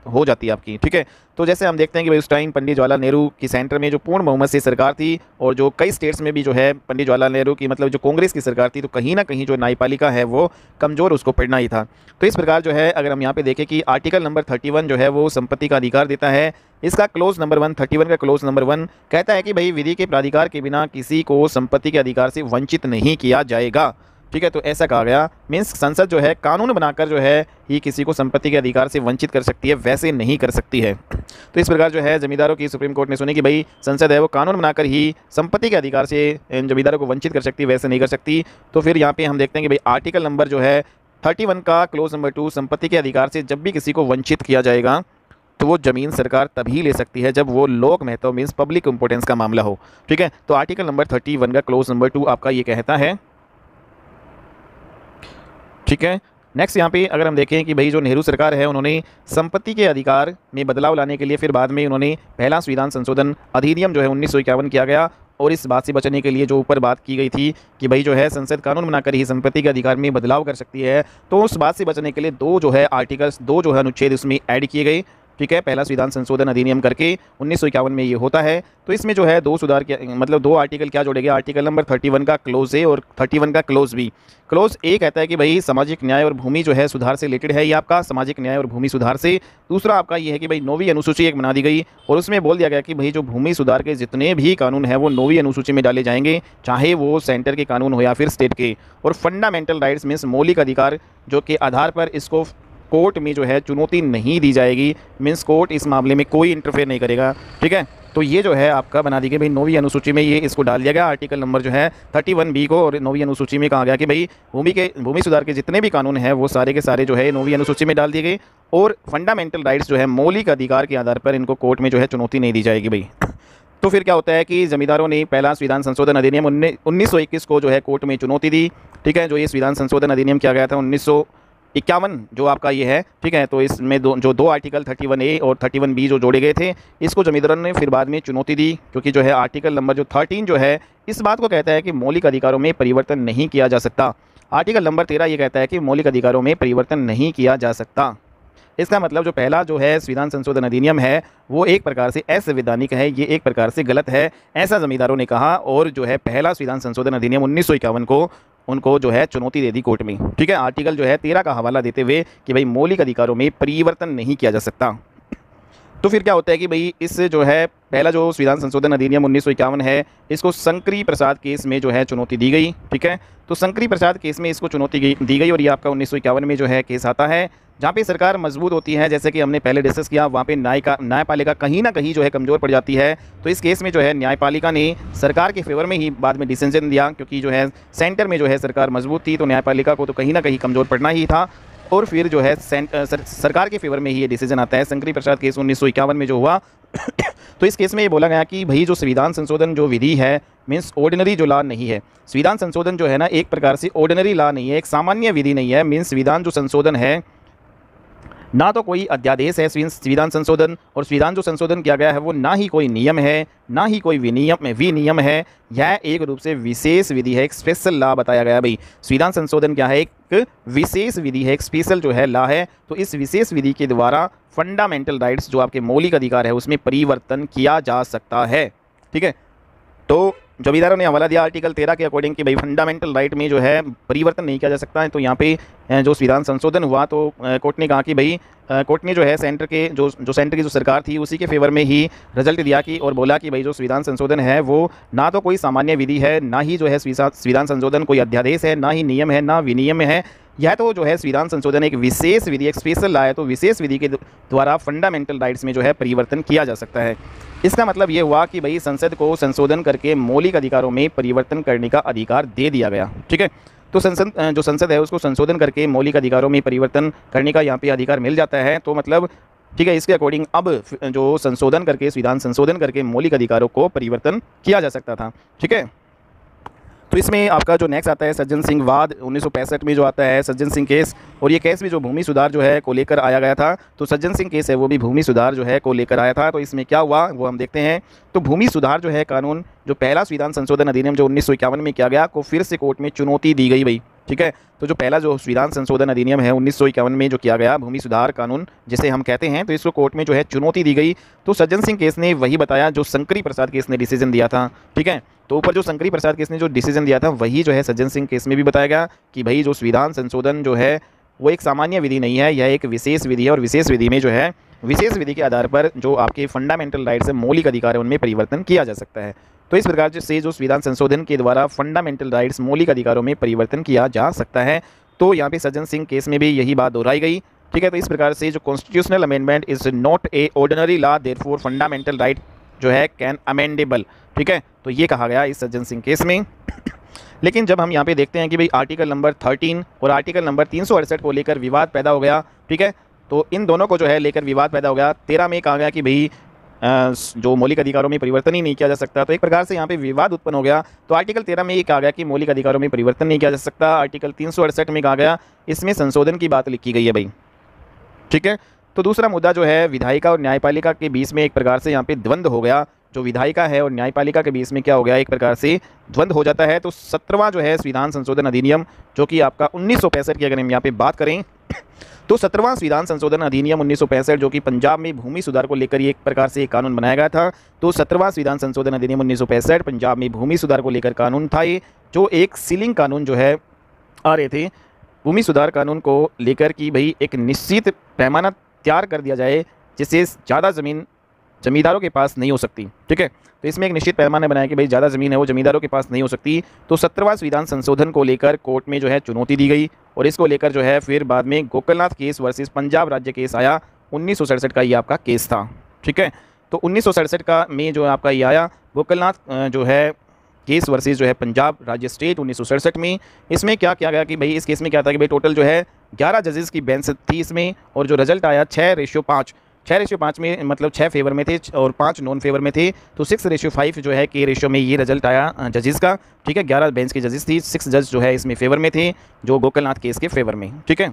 हो जाती है आपकी। ठीक है, तो जैसे हम देखते हैं कि भाई उस टाइम पंडित जवाहरलाल नेहरू की सेंटर में जो पूर्ण बहुमत से सरकार थी, और जो कई स्टेट्स में भी जो है पंडित जवाहरलाल नेहरू की मतलब जो कांग्रेस की सरकार थी, तो कहीं ना कहीं जो न्यायपालिका है वो कमज़ोर उसको पड़ना ही था। तो इस प्रकार जो है अगर हम यहाँ पे देखें कि आर्टिकल नंबर 31 जो है वो संपत्ति का अधिकार देता है। इसका क्लोज नंबर 1 31 का क्लोज नंबर 1 कहता है कि भाई विधि के प्राधिकार के बिना किसी को संपत्ति के अधिकार से वंचित नहीं किया जाएगा। ठीक है, तो ऐसा कहा गया, मीन्स संसद जो है कानून बनाकर जो है ही किसी को संपत्ति के अधिकार से वंचित कर सकती है, वैसे नहीं कर सकती है। तो इस प्रकार जो है जमींदारों की सुप्रीम कोर्ट ने सुनी कि भाई संसद है वो कानून बनाकर ही संपत्ति के अधिकार से जमींदारों को वंचित कर सकती है, वैसे नहीं कर सकती। तो फिर यहाँ पे हम देखते हैं कि भाई आर्टिकल नंबर जो है 31 का क्लोज नंबर 2 संपत्ति के अधिकार से जब भी किसी को वंचित किया जाएगा तो वो ज़मीन सरकार तभी ले सकती है जब वो लोक महत्व मीन्स पब्लिक इंपोर्टेंस का मामला हो। ठीक है, तो आर्टिकल नंबर 31 का क्लोज नंबर 2 आपका ये कहता है। ठीक है, नेक्स्ट यहाँ पे अगर हम देखें कि भाई जो नेहरू सरकार है उन्होंने संपत्ति के अधिकार में बदलाव लाने के लिए फिर बाद में उन्होंने पहला संविधान संशोधन अधिनियम जो है 1951 किया गया, और इस बात से बचने के लिए जो ऊपर बात की गई थी कि भाई जो है संसद कानून बनाकर ही संपत्ति के अधिकार में बदलाव कर सकती है, तो उस बात से बचने के लिए दो जो है आर्टिकल्स, दो जो है अनुच्छेद उसमें ऐड किए गए। ठीक है, पहला संविधान संशोधन अधिनियम करके 1951 में ये होता है। तो इसमें जो है दो सुधार के मतलब दो आर्टिकल क्या जोड़े गए, आर्टिकल नंबर 31 का क्लोज ए और 31 का क्लोज बी। क्लोज ए कहता है कि भाई सामाजिक न्याय और भूमि जो है सुधार से रिलेटेड है, ये आपका सामाजिक न्याय और भूमि सुधार से। दूसरा आपका ये है कि भाई 9वीं अनुसूची एक बना दी गई, और उसमें बोल दिया गया कि भाई जो भूमि सुधार के जितने भी कानून हैं वो 9वीं अनुसूची में डाले जाएंगे, चाहे वो सेंटर के कानून हो या फिर स्टेट के। और फंडामेंटल राइट्स मीन्स मौलिक अधिकार जो के आधार पर इसको कोर्ट में जो है चुनौती नहीं दी जाएगी, मीन्स कोर्ट इस मामले में कोई इंटरफेयर नहीं करेगा। ठीक है, तो ये जो है आपका बना दी गई भाई 9वीं अनुसूची में ये इसको डाल दिया गया आर्टिकल नंबर जो है 31B को, और 9वीं अनुसूची में कहा गया कि भाई भूमि सुधार के जितने भी कानून हैं वो सारे के सारे जो है 9वीं अनुसूची में डाल दिए गए, और फंडामेंटल राइट्स जो है मौलिक अधिकार के आधार पर इनको कोर्ट में जो है चुनौती नहीं दी जाएगी भाई। तो फिर क्या होता है कि जमींदारों ने पहला संविधान संशोधन अधिनियम 1921 को जो है कोर्ट में चुनौती दी। ठीक है, जो ये संविधान संशोधन अधिनियम किया गया था 1951 जो आपका ये है। ठीक है, तो इसमें दो आर्टिकल 31A और 31B जो जोड़े गए थे, इसको जमींदारों ने फिर बाद में चुनौती दी, क्योंकि जो है आर्टिकल नंबर जो 13 जो है इस बात को कहता है कि मौलिक अधिकारों में परिवर्तन नहीं किया जा सकता। आर्टिकल नंबर 13 ये कहता है कि मौलिक अधिकारों में परिवर्तन नहीं किया जा सकता। इसका मतलब जो पहला जो है संविधान संशोधन अधिनियम है वो एक प्रकार से असंवैधानिक है, ये एक प्रकार से गलत है, ऐसा जमींदारों ने कहा। और जो है पहला संविधान संशोधन अधिनियम 1951 को उनको जो है चुनौती दे दी कोर्ट में। ठीक है, आर्टिकल जो है 13 का हवाला देते हुए कि भाई मौलिक अधिकारों में परिवर्तन नहीं किया जा सकता। तो फिर क्या होता है कि भाई इस जो है पहला जो संविधान संशोधन अधिनियम 1951 है, इसको शंकरी प्रसाद केस में जो है चुनौती दी गई। ठीक है, तो शंकरी प्रसाद केस में इसको चुनौती दी गई, और ये आपका 1951 में जो है केस आता है, जहाँ पे सरकार मजबूत होती है, जैसे कि हमने पहले डिस्कस किया, वहाँ पे न्यायपालिका कहीं ना कहीं जो है कमज़ोर पड़ जाती है। तो इस केस में जो है न्यायपालिका ने सरकार के फेवर में ही बाद में डिसीजन दिया, क्योंकि जो है सेंटर में जो है सरकार मजबूत थी, तो न्यायपालिका को तो कहीं ना कहीं कमज़ोर पड़ना ही था, और फिर जो है सरकार के फेवर में ही ये डिसीजन आता है। शंकरी प्रसाद केस 1951 में जो हुआ तो इस केस में ये बोला गया कि भाई जो संविधान संशोधन जो विधि है मीन्स ऑर्डिनरी जो लॉ नहीं है, संविधान संशोधन जो है ना एक प्रकार से ऑर्डिनरी लॉ नहीं है, एक सामान्य विधि नहीं है। मीन्स संविधान जो संशोधन है ना तो कोई अध्यादेश है संविधान संशोधन, और संविधान जो संशोधन किया गया है वो ना ही कोई नियम है, ना ही कोई विनियम है, यह एक रूप से विशेष विधि है, एक स्पेशल लॉ बताया गया भाई। संविधान संशोधन क्या है, एक विशेष विधि है, एक स्पेशल जो है लॉ है। तो इस विशेष विधि के द्वारा फंडामेंटल राइट्स जो आपके मौलिक अधिकार है उसमें परिवर्तन किया जा सकता है। ठीक है, तो जमींदारों ने हवाला दिया आर्टिकल 13 के अकॉर्डिंग कि भाई फंडामेंटल राइट में जो है परिवर्तन नहीं किया जा सकता है। तो यहाँ पे जो संविधान संशोधन हुआ तो कोर्ट ने कहा कि भाई कोर्ट ने जो है सेंटर के जो सेंटर की जो सरकार थी उसी के फेवर में ही रिजल्ट दिया कि और बोला कि भाई जो संविधान संशोधन है वो ना तो कोई सामान्य विधि है, ना ही जो है संविधान संशोधन कोई अध्यादेश है, ना ही नियम है, ना विनियम है। यह तो जो है संविधान संशोधन एक विशेष विधि, एक स्पेशल लॉ है, तो विशेष विधि के द्वारा फंडामेंटल राइट्स में जो है परिवर्तन किया जा सकता है। इसका मतलब ये हुआ कि भाई संसद को संशोधन करके मौलिक अधिकारों में परिवर्तन करने का अधिकार दे दिया गया। ठीक है, तो संसद है उसको संशोधन करके मौलिक अधिकारों में परिवर्तन करने का यहाँ पे अधिकार मिल जाता है। तो मतलब ठीक है, इसके अकॉर्डिंग अब जो संशोधन करके संविधान संशोधन करके मौलिक अधिकारों को परिवर्तन किया जा सकता था। ठीक है, तो इसमें आपका जो नेक्स्ट आता है सज्जन सिंह वाद 1965 में जो आता है सज्जन सिंह केस, और ये केस भी जो भूमि सुधार जो है को लेकर आया गया था। तो सज्जन सिंह केस है वो भी भूमि सुधार जो है को लेकर आया था। तो इसमें क्या हुआ वो हम देखते हैं। तो भूमि सुधार जो है कानून, जो पहला संविधान संशोधन अधिनियम जो 1951 में किया गया, को फिर से कोर्ट में चुनौती दी गई भाई। ठीक है, तो जो पहला जो संविधान संशोधन अधिनियम है 1951 में जो किया गया, भूमि सुधार कानून जिसे हम कहते हैं, तो इसको कोर्ट में जो है चुनौती दी गई। तो सज्जन सिंह केस ने वही बताया जो शंकरी प्रसाद केस ने डिसीजन दिया था। ठीक है, तो ऊपर जो शंकरी प्रसाद केस ने जो डिसीजन दिया था वही जो है सज्जन सिंह केस में भी बताया गया कि भाई जो संविधान संशोधन जो है वो एक सामान्य विधि नहीं है, यह एक विशेष विधि है, और विशेष विधि में जो है विशेष विधि के आधार पर जो आपके फंडामेंटल राइट्स है, मौलिक अधिकार है, उनमें परिवर्तन किया जा सकता है। तो इस प्रकार से जो संविधान संशोधन के द्वारा फंडामेंटल राइट्स, मौलिक अधिकारों में परिवर्तन किया जा सकता है। तो यहाँ पे सज्जन सिंह केस में भी यही बात दोहराई गई। ठीक है, तो इस प्रकार से जो constitutional amendment is not a ordinary law, therefore fundamental right जो है कैन अमेंडेबल। ठीक है, तो ये कहा गया इस सज्जन सिंह केस में। लेकिन जब हम यहाँ पे देखते हैं कि भाई आर्टिकल नंबर 13 और आर्टिकल नंबर 368 को लेकर विवाद पैदा हो गया। ठीक है, तो इन दोनों को जो है लेकर विवाद पैदा हो गया। 13 में कहा गया कि भाई जो मौलिक अधिकारों में परिवर्तन ही नहीं किया जा सकता, तो एक प्रकार से यहाँ पे विवाद उत्पन्न हो गया। तो आर्टिकल 13 में ये कहा गया कि मौलिक अधिकारों में परिवर्तन नहीं किया जा सकता। आर्टिकल 368 में कहा गया इसमें संशोधन की बात लिखी गई है भाई। ठीक है, तो दूसरा मुद्दा जो है विधायिका और न्यायपालिका के बीच में एक प्रकार से यहाँ पे द्वंद्व हो गया। जो विधायिका है और न्यायपालिका के बीच में क्या हो गया, एक प्रकार से द्वंद्व हो जाता है। तो 17वां जो है संविधान संशोधन अधिनियम जो कि आपका 1965 की अगर हम यहाँ पे बात करें, तो 17वां संविधान संशोधन अधिनियम 1965 जो कि पंजाब में भूमि सुधार को लेकर एक प्रकार से एक कानून बनाया गया था। तो 17वां संविधान संशोधन अधिनियम 1965 पंजाब में भूमि सुधार को लेकर कानून था, ये जो एक सीलिंग कानून जो है आ रहे थे भूमि सुधार कानून को लेकर कि भाई एक निश्चित पैमाना तैयार कर दिया जाए जिससे ज़्यादा ज़मीन जमींदारों के पास नहीं हो सकती। ठीक है, तो इसमें एक निश्चित पैमाना बनाया कि भाई ज़्यादा ज़मीन है वो जमींदारों के पास नहीं हो सकती। तो 17वां संविधान संशोधन को लेकर कोर्ट में जो है चुनौती दी गई, और इसको लेकर जो है फिर बाद में गोकलनाथ केस वर्सेस पंजाब राज्य केस आया। 1967 का ये आपका केस था। ठीक है, तो 1967 का में जो आपका ये आया गोकलनाथ जो है केस वर्सेस जो है पंजाब राज्य स्टेट 1967 में। इसमें क्या किया गया कि भाई इस केस में क्या था कि भाई टोटल जो है 11 जजेस की बेंच थी इसमें, और जो रिजल्ट आया 6:5, 6:5 में मतलब 6 फेवर में थे और 5 नॉन फेवर में थे। तो 6:5 जो है के रेशियो में ये रिजल्ट आया जजेस का। ठीक है, 11 बेंच की जजेस थी, 6 जज जो है इसमें फेवर में थे, जो गोकलनाथ केस के फेवर में। ठीक है,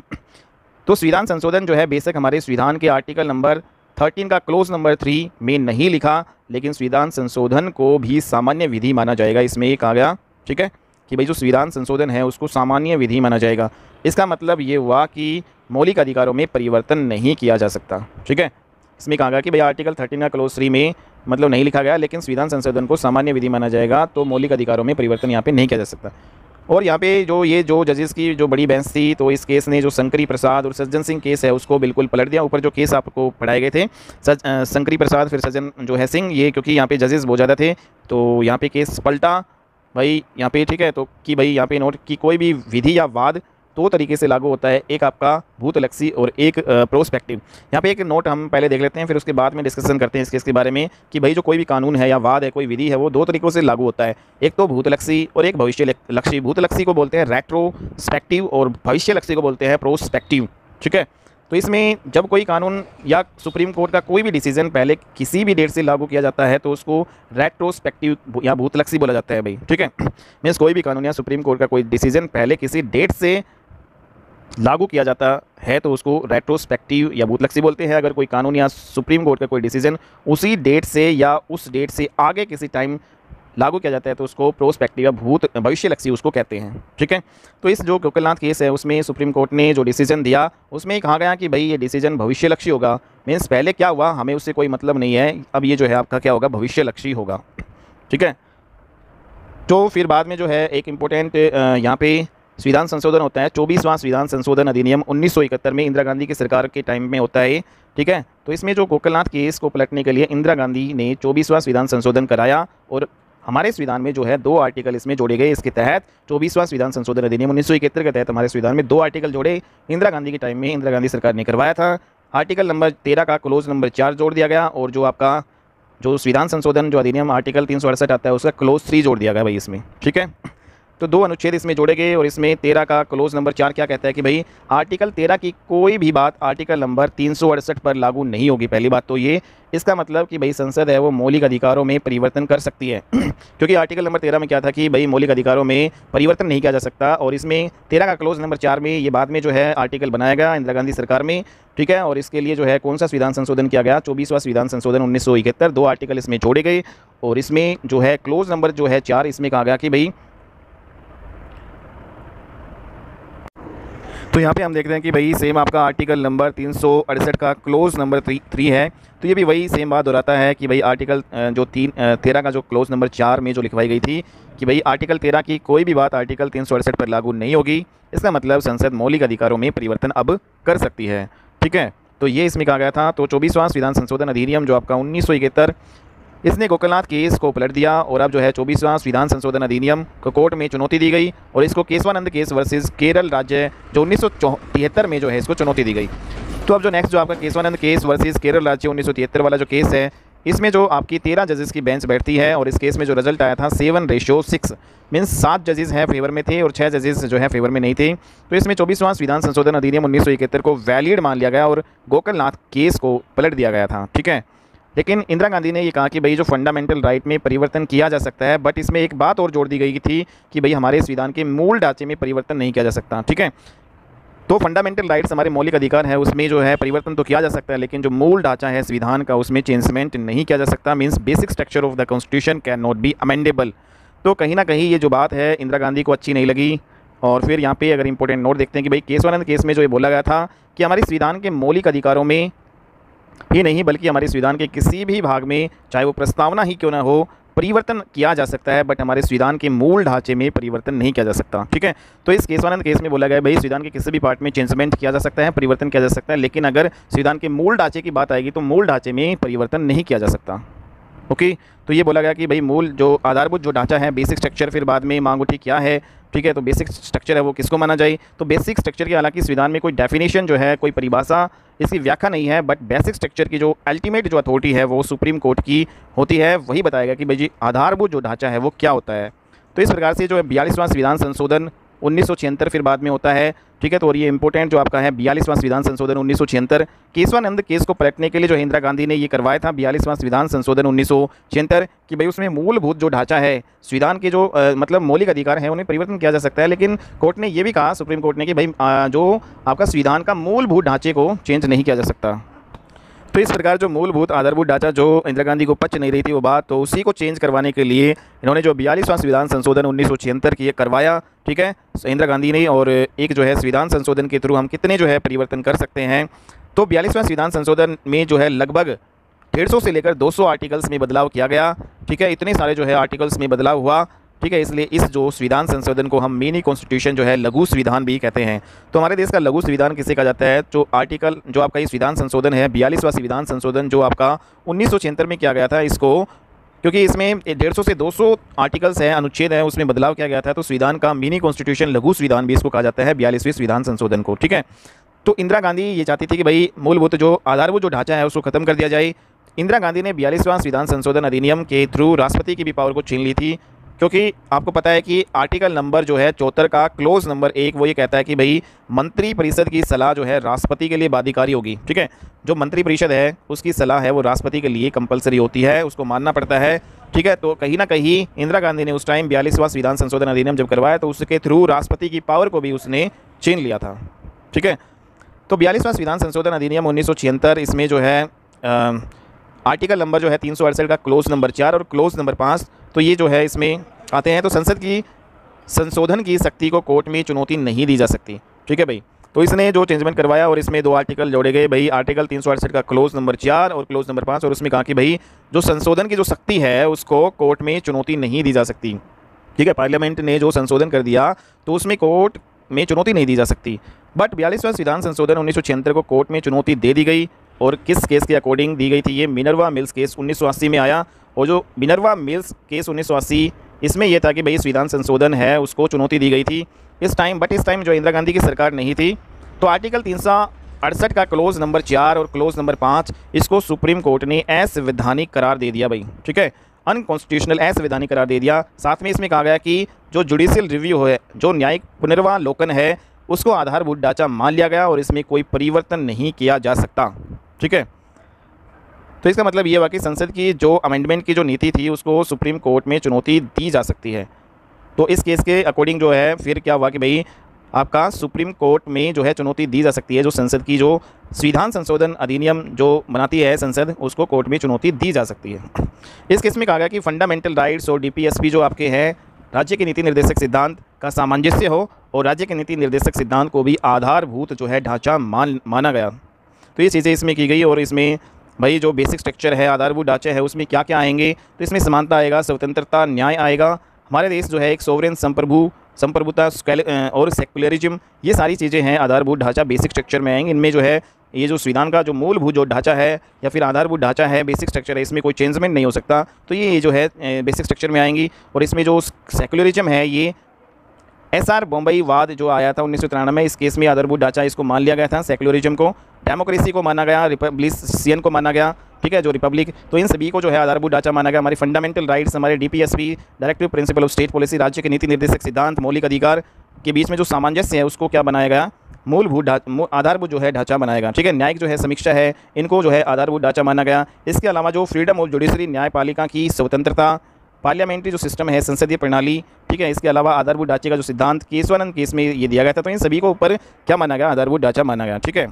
तो संविधान संशोधन जो है बेशक हमारे संविधान के आर्टिकल नंबर 13 का क्लोज नंबर 3 में नहीं लिखा, लेकिन संविधान संशोधन को भी सामान्य विधि माना जाएगा, इसमें ये कहा गया। ठीक है, कि भाई जो संविधान संशोधन है उसको सामान्य विधि माना जाएगा। इसका मतलब ये हुआ कि मौलिक अधिकारों में परिवर्तन नहीं किया जा सकता। ठीक है, इसमें कहा गया कि भाई आर्टिकल 13 का क्लोज 3 में मतलब नहीं लिखा गया, लेकिन संविधान संशोधन को सामान्य विधि माना जाएगा, तो मौलिक अधिकारों में परिवर्तन यहाँ पे नहीं किया जा सकता। और यहाँ पे जो जजेस की जो बड़ी बेंच थी, तो इस केस ने जो शंकरी प्रसाद और सज्जन सिंह केस है उसको बिल्कुल पलट दिया। ऊपर जो केस आपको पढ़ाए गए थे शंकरी प्रसाद फिर सज्जन जो है सिंह, ये क्योंकि यहाँ पे जजेस बहुत ज़्यादा थे तो यहाँ पे केस पलटा भाई यहाँ पे। ठीक है, तो कि भाई यहाँ पे नोट कि कोई भी विधि या वाद दो तरीके से लागू होता है, एक आपका भूतलक्षी और एक प्रोस्पेक्टिव। यहाँ पे एक नोट हम पहले देख लेते हैं, फिर उसके बाद में डिस्कशन करते हैं इस केस के बारे में कि भाई जो कोई भी कानून है या वाद है, कोई विधि है, वो दो तरीक़ों से लागू होता है, एक तो भूतलक्षी और एक भविष्यलक्षी। भूतलक्षी को बोलते हैं रेट्रोस्पेक्टिव और भविष्यलक्षी को बोलते हैं प्रोस्पेक्टिव। ठीक है, तो इसमें जब कोई कानून या सुप्रीम कोर्ट का कोई भी डिसीजन पहले किसी भी डेट से लागू किया जाता है तो उसको रेट्रोस्पेक्टिव या भूतलक्षी बोला जाता है भाई। ठीक है, मीन्स कोई भी कानून या सुप्रीम कोर्ट का कोई डिसीजन पहले किसी डेट से लागू किया जाता है तो उसको रेट्रोस्पेक्टिव या भूतलक्षी बोलते हैं। अगर कोई कानून या सुप्रीम कोर्ट का कोई डिसीजन उसी डेट से या उस डेट से आगे किसी टाइम लागू किया जाता है तो उसको प्रोस्पेक्टिव या भविष्यलक्षी उसको कहते हैं। ठीक है, तो इस जो गोकलनाथ केस है उसमें सुप्रीम कोर्ट ने जो डिसीजन दिया उसमें कहा गया कि भाई ये डिसीजन भविष्यलक्षी होगा। मीन्स पहले क्या हुआ हमें उससे कोई मतलब नहीं है, अब ये जो है आपका क्या होगा, भविष्यलक्षी होगा। ठीक है, तो फिर बाद में जो है एक इम्पोर्टेंट यहाँ पे संविधान संशोधन होता है, 24वां संविधान संशोधन अधिनियम 1971 में इंदिरा गांधी की सरकार के टाइम में होता है। ठीक है, तो इसमें जो गोकलनाथ केस को पलटने के लिए इंदिरा गांधी ने 24वां संविधान संशोधन कराया और हमारे संविधान में जो है 2 आर्टिकल इसमें जोड़े गए। इसके तहत 24वां संविधान संशोधन अधिनियम 1971 के तहत हमारे संविधान में 2 आर्टिकल जोड़े, इंदिरा गांधी के टाइम में इंदिरा गांधी सरकार ने करवाया था। आर्टिकल नंबर 13 का क्लोज नंबर 4 जोड़ दिया गया, और जो आपका जो संविधान संशोधन जो अधिनियम आर्टिकल 368 आता है उसका क्लोज 3 जोड़ दिया गया भाई इसमें। ठीक है, तो 2 अनुच्छेद इसमें जोड़े गए और इसमें 13 का क्लोज नंबर 4 क्या कहता है कि भाई आर्टिकल 13 की कोई भी बात आर्टिकल नंबर 368 पर लागू नहीं होगी। पहली बात तो ये, इसका मतलब कि भाई संसद है वो मौलिक अधिकारों में परिवर्तन कर सकती है क्योंकि आर्टिकल नंबर 13 में क्या था कि भाई मौलिक अधिकारों में परिवर्तन नहीं किया जा सकता, और इसमें 13 का क्लोज नंबर 4 में ये बाद में जो है आर्टिकल बनाया गया इंदिरा गांधी सरकार में, ठीक है। और इसके लिए जो है कौन सा संविधान संशोधन किया गया, 24वां संविधान संशोधन 1971, 2 आर्टिकल इसमें जोड़े गए और इसमें जो है क्लोज नंबर जो है 4 इसमें कहा गया कि भाई, तो यहाँ पे हम देखते हैं कि भाई सेम आपका आर्टिकल नंबर 368 का क्लोज नंबर 3 है, तो ये भी वही सेम बात दोहराता है कि भाई आर्टिकल जो 13 का जो क्लोज नंबर 4 में जो लिखवाई गई थी कि भाई आर्टिकल 13 की कोई भी बात आर्टिकल 368 पर लागू नहीं होगी। इसका मतलब संसद मौलिक अधिकारों में परिवर्तन अब कर सकती है, ठीक है। तो ये इसमें कहा गया था। तो 24वां संविधान संशोधन अधिनियम जो आपका 1971, इसने गोकलनाथ केस को पलट दिया और अब जो है 24वां संविधान संशोधन अधिनियम को कोर्ट में चुनौती दी गई और इसको केशवानंद केस वर्सेस केरल राज्य जो 1973 में जो है इसको चुनौती दी गई। तो अब जो नेक्स्ट जो आपका केशवानंद केस वर्सेस केरल राज्य 1973 वाला जो केस है, इसमें जो आपकी 13 जजेस की बेंच बैठती है और इस केस में जो रिजल्ट आया था 7:6 मीन्स 7 जजेस हैं फेवर में थे और 6 जजेस जो है फेवर में नहीं थे। तो इसमें 24वां संविधान संशोधन अधिनियम 1971 को वैलिड मान लिया गया और गोकलनाथ केस को पलट दिया गया था, ठीक है। लेकिन इंदिरा गांधी ने ये कहा कि भाई जो फंडामेंटल राइट में परिवर्तन किया जा सकता है, बट इसमें एक बात और जोड़ दी गई थी कि भाई हमारे संविधान के मूल ढांचे में परिवर्तन नहीं किया जा सकता, ठीक है। तो फंडामेंटल राइट्स हमारे मौलिक अधिकार है, उसमें जो है परिवर्तन तो किया जा सकता है, लेकिन जो मूल ढांचा है संविधान का उसमें चेंजमेंट नहीं किया जा सकता। Means basic structure of the constitution can not be amendable. तो कहीं ना कहीं ये जो बात है इंदिरा गांधी को अच्छी नहीं लगी। और फिर यहाँ पे अगर इंपॉर्टेंट नोट देखते हैं कि भाई केशवानंद केस में जो ये बोला गया था कि हमारे संविधान के मौलिक अधिकारों में ही नहीं बल्कि हमारे संविधान के किसी भी भाग में, चाहे वो प्रस्तावना ही क्यों ना हो, परिवर्तन किया जा सकता है, बट हमारे संविधान के मूल ढांचे में परिवर्तन नहीं किया जा सकता, ठीक है। तो इस केशवानंद केस में बोला गया भाई संविधान के किसी भी पार्ट में चेंजमेंट किया जा सकता है, परिवर्तन किया जा सकता है, लेकिन अगर संविधान के मूल ढांचे की बात आएगी तो मूल ढांचे में परिवर्तन नहीं किया जा सकता। ओके, तो ये बोला गया कि भाई मूल जो आधारभूत जो ढांचा है, बेसिक स्ट्रक्चर, फिर बाद में मांग उठी क्या है, ठीक है। तो बेसिक स्ट्रक्चर है वो किसको माना जाए, तो बेसिक स्ट्रक्चर की हालांकि संविधान में कोई डेफिनेशन जो है, कोई परिभाषा, इसकी व्याख्या नहीं है, बट बेसिक स्ट्रक्चर की जो अल्टीमेट जो अथॉरिटी है वो सुप्रीम कोर्ट की होती है, वही बताएगा कि भाई जी आधारभूत जो ढांचा है वो क्या होता है। तो इस प्रकार से जो है 42वां संविधान संशोधन 1976 फिर बाद में होता है, ठीक है। तो और ये इंपॉर्टेंट जो आपका है 42वां संविधान संशोधन 1976 केशवानंद केस को पलटने के लिए जो इंदिरा गांधी ने ये करवाया था 42वां संविधान संशोधन 1976 कि भाई उसमें मूलभूत जो ढांचा है संविधान के जो मतलब मौलिक अधिकार है उन्हें परिवर्तन किया जा सकता है, लेकिन कोर्ट ने ये भी कहा, सुप्रीम कोर्ट ने, कि भाई जो आपका संविधान का मूलभूत ढांचे को चेंज नहीं किया जा सकता। तो इस प्रकार जो मूलभूत आधारभूत ढांचा जो इंदिरा गांधी को पच नहीं रही थी वो बात, तो उसी को चेंज करवाने के लिए इन्होंने जो 42वां संविधान संशोधन 1976 की ये करवाया, ठीक है, इंदिरा गांधी ने। और एक जो है संविधान संशोधन के थ्रू हम कितने जो है परिवर्तन कर सकते हैं, तो 42वां संविधान संशोधन में जो है लगभग 150 से लेकर 200 आर्टिकल्स में बदलाव किया गया, ठीक है। इतने सारे जो है आर्टिकल्स में बदलाव हुआ, ठीक है। इसलिए इस जो संविधान संशोधन को हम मिनी कॉन्स्टिट्यूशन जो है लघु संविधान भी कहते हैं। तो हमारे देश का लघु संविधान किसे कहा जाता है, जो आर्टिकल जो आपका ये संविधान संशोधन है 42वां संविधान संशोधन जो आपका 1976 में किया गया था, इसको क्योंकि इसमें 150 से 200 आर्टिकल्स हैं, अनुच्छेद है, उसमें बदलाव किया गया था, तो संविधान का मिनी कॉन्स्टिट्यूशन लघु संविधान भी इसको कहा जाता है 42वें संविधान संशोधन को, ठीक है। तो इंदिरा गांधी ये चाहती थी कि भाई मूलभूत जो आधारभूत जो ढांचा है उसको खत्म कर दिया जाए। इंदिरा गांधी ने 42वां संविधान संशोधन अधिनियम के थ्रू राष्ट्रपति की भी पावर को छीन ली थी, क्योंकि आपको पता है कि आर्टिकल नंबर जो है 74 का क्लोज नंबर 1 वो ये कहता है कि भाई मंत्री परिषद की सलाह जो है राष्ट्रपति के लिए बाध्यकारी होगी, ठीक है। जो मंत्री परिषद है उसकी सलाह है वो राष्ट्रपति के लिए कंपलसरी होती है, उसको मानना पड़ता है, ठीक है। तो कहीं ना कहीं इंदिरा गांधी ने उस टाइम 42वां संविधान संशोधन अधिनियम जब करवाया तो उसके थ्रू राष्ट्रपति की पावर को भी उसने छीन लिया था, ठीक है। तो 42वां संविधान संशोधन अधिनियम 1976 इसमें जो है आर्टिकल नंबर जो है 368 का क्लोज नंबर 4 और क्लोज नंबर 5, तो ये जो है इसमें आते हैं। तो संसद की संशोधन की शक्ति को कोर्ट में चुनौती नहीं दी जा सकती, ठीक है भाई। तो इसने जो चेंजमेंट करवाया और इसमें 2 आर्टिकल जोड़े गए भाई, आर्टिकल 368 का क्लोज नंबर 4 और क्लोज नंबर 5, और उसमें कहा कि भाई जो संशोधन की जो शक्ति है उसको कोर्ट में चुनौती नहीं दी जा सकती, ठीक है। पार्लियामेंट ने जो संशोधन कर दिया तो उसमें कोर्ट में चुनौती नहीं दी जा सकती, बट 42वां संविधान संशोधन 1976 को कोर्ट में चुनौती दे दी गई। और किस केस के अकॉर्डिंग दी गई थी, ये मिनर्वा मिल्स केस 1980 में आया। और जो मिनर्वा मिल्स केस 1980 इसमें यह था कि भाई संविधान संशोधन है उसको चुनौती दी गई थी इस टाइम, बट इस टाइम जो इंदिरा गांधी की सरकार नहीं थी, तो आर्टिकल 368 का क्लोज नंबर 4 और क्लोज नंबर 5 इसको सुप्रीम कोर्ट ने असंवैधानिक करार दे दिया भाई, ठीक है। अनकॉन्स्टिट्यूशनल, असंवैधानिक करार दे दिया। साथ में इसमें कहा गया कि जो जुडिशियल रिव्यू है, जो न्यायिक पुनर्वालोकन है, उसको आधारभूत ढांचा मान लिया गया और इसमें कोई परिवर्तन नहीं किया जा सकता। ठीक है, तो इसका मतलब ये हुआ कि संसद की जो अमेंडमेंट की जो नीति थी उसको सुप्रीम कोर्ट में चुनौती दी जा सकती है। तो इस केस के अकॉर्डिंग जो है फिर क्या हुआ कि भाई आपका सुप्रीम कोर्ट में जो है चुनौती दी जा सकती है। जो संसद की जो संविधान संशोधन अधिनियम जो बनाती है संसद, उसको कोर्ट में चुनौती दी जा सकती है। इस केस में कहा गया कि फंडामेंटल राइट्स और डीपीएसपी जो आपके हैं, राज्य के नीति निर्देशक सिद्धांत का सामंजस्य हो और राज्य के नीति निर्देशक सिद्धांत को भी आधारभूत जो है ढांचा माना गया। तो ये चीज़ें इसमें की गई और इसमें भाई जो बेसिक स्ट्रक्चर है, आधारभूत ढांचे है, उसमें क्या क्या आएंगे, तो इसमें समानता आएगा, स्वतंत्रता, न्याय आएगा। हमारे देश जो है एक सोवरेन संप्रभुता और सेक्युलरिज्म, ये सारी चीज़ें हैं आधारभूत ढांचा बेसिक स्ट्रक्चर में आएंगे। इनमें जो है ये जो संविधान का जो मूलभूत जो ढांचा है या फिर आधारभूत ढांचा है, बेसिक स्ट्रक्चर है, इसमें कोई चेंजमेंट नहीं हो सकता। तो ये जो है बेसिक स्ट्रक्चर में आएंगी। और इसमें जो सेक्युलरिज्म है, ये एसआर बॉम्बई वाद जो आया था 1993 में, इस केस में आधारभूत ढांचा इसको मान लिया गया था सेक्युलरिज्म को। डेमोक्रेसी को माना गया, रिपब्लिसियन को माना गया। ठीक है, जो रिपब्लिक, तो इन सभी को जो है आधारभूत ढांचा माना गया। हमारी फंडामेंटल राइट्स, हमारे DPSP, directive principle of state policy, राज्य के नीति निर्देशक सिद्धांत, मौलिक अधिकार के बीच में जो सामंजस्य है उसको क्या बनाया गया, मूलभूत आधारभूत जो है ढांचा बनाएगा। ठीक है, न्यायिक जो है समीक्षा है, इनको जो है आधारभूत ढांचा माना गया। इसके अलावा जो फ्रीडम ऑफ जुडिशरी, न्यायपालिका की स्वतंत्रता, पार्लियामेंट्री जो सिस्टम है, संसदीय प्रणाली, ठीक है, इसके अलावा आधारभूत ढांचे का जो सिद्धांत केशवानंद केस में ये दिया गया था। तो इन सभी को ऊपर क्या माना गया, आधारभूत ढांचा माना गया। ठीक है,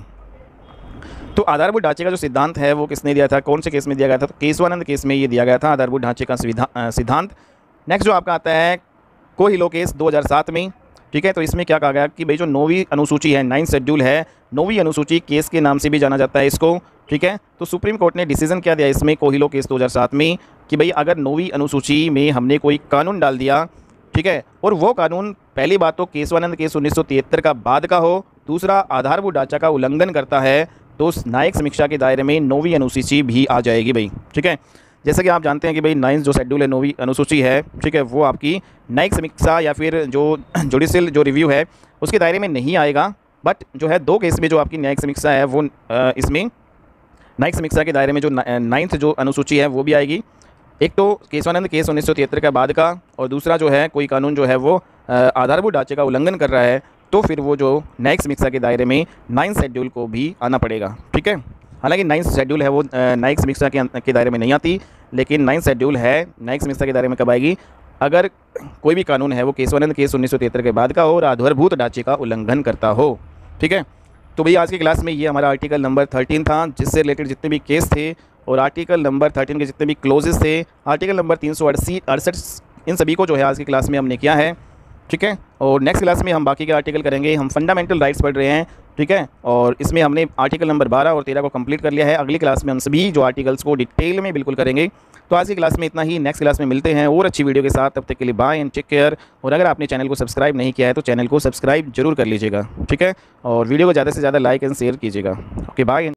तो आधारभूत ढांचे का जो सिद्धांत है वो किसने दिया था, कौन से केस में दिया गया था, तो केशवानंद केस में ये दिया गया था आधारभूत ढांचे का सिद्धांत। नेक्स्ट जो आपका आता है कोहिलो केस 2007 में। ठीक है, तो इसमें क्या कहा गया कि भाई जो 9वीं अनुसूची है, 9th शेड्यूल है, 9वीं अनुसूची केस के नाम से भी जाना जाता है इसको। ठीक है, तो सुप्रीम कोर्ट ने डिसीजन क्या दिया इसमें कोहिलो केस 2007 में कि भाई अगर 9वीं अनुसूची में हमने कोई कानून डाल दिया, ठीक है, और वो कानून पहली बात तो केशवानंद केस 1973 का बाद का हो, दूसरा आधारभूत ढांचा का उल्लंघन करता है, तो न्यायिक समीक्षा के दायरे में 9वीं अनुसूची भी आ जाएगी भाई। ठीक है, जैसा कि आप जानते हैं कि भाई 9th जो शेड्यूल है, 9वीं अनुसूची है, ठीक है, वो आपकी न्यायिक समीक्षा या फिर जो जुडिशियल जो रिव्यू है उसके दायरे में नहीं आएगा। बट जो है 2 केस में जो आपकी न्यायिक समीक्षा है वो इसमें न्यायिक समीक्षा के दायरे में जो 9th जो अनुसूची है वो भी आएगी। एक तो केशवानंद केस 1973 का बाद का, और दूसरा जो है कोई कानून जो है वो आधारभूत ढांचे का उल्लंघन कर रहा है, तो फिर वो जो न्यायिक समीक्षा के दायरे में 9th शेड्यूल को भी आना पड़ेगा। ठीक है, हालांकि 9th शेड्यूल है वो न्यायिक समीक्षा के दायरे में नहीं आती, लेकिन 9th शेड्यूल है न्यायिक समीक्षा के दायरे में कब आएगी, अगर कोई भी कानून है वो केशवानंद केस 1973 के बाद का हो और आधारभूत ढांचे का उल्लंघन करता हो। ठीक है, तो भैया आज की क्लास में ये हमारा आर्टिकल नंबर 13 था, जिससे रिलेटेड जितने भी केस थे और आर्टिकल नंबर 13 के जितने भी क्लोजेस थे, आर्टिकल नंबर 368, इन सभी को जो है आज की क्लास में हमने किया है। ठीक है, और नेक्स्ट क्लास में हम बाकी के आर्टिकल करेंगे। हम फंडामेंटल राइट्स पढ़ रहे हैं। ठीक है, और इसमें हमने आर्टिकल नंबर 12 और 13 को कंप्लीट कर लिया है। अगली क्लास में हम सभी जो आर्टिकल्स को डिटेल में बिल्कुल करेंगे। तो आज की क्लास में इतना ही, नेक्स्ट क्लास में मिलते हैं और अच्छी वीडियो के साथ। तब तक के लिए बाय एंड टेक केयर। और अगर आपने चैनल को सब्सक्राइब नहीं किया है तो चैनल को सब्सक्राइब जरूर कर लीजिएगा। ठीक है, और वीडियो को ज़्यादा से ज़्यादा लाइक एंड शेयर कीजिएगा। Okay, bye.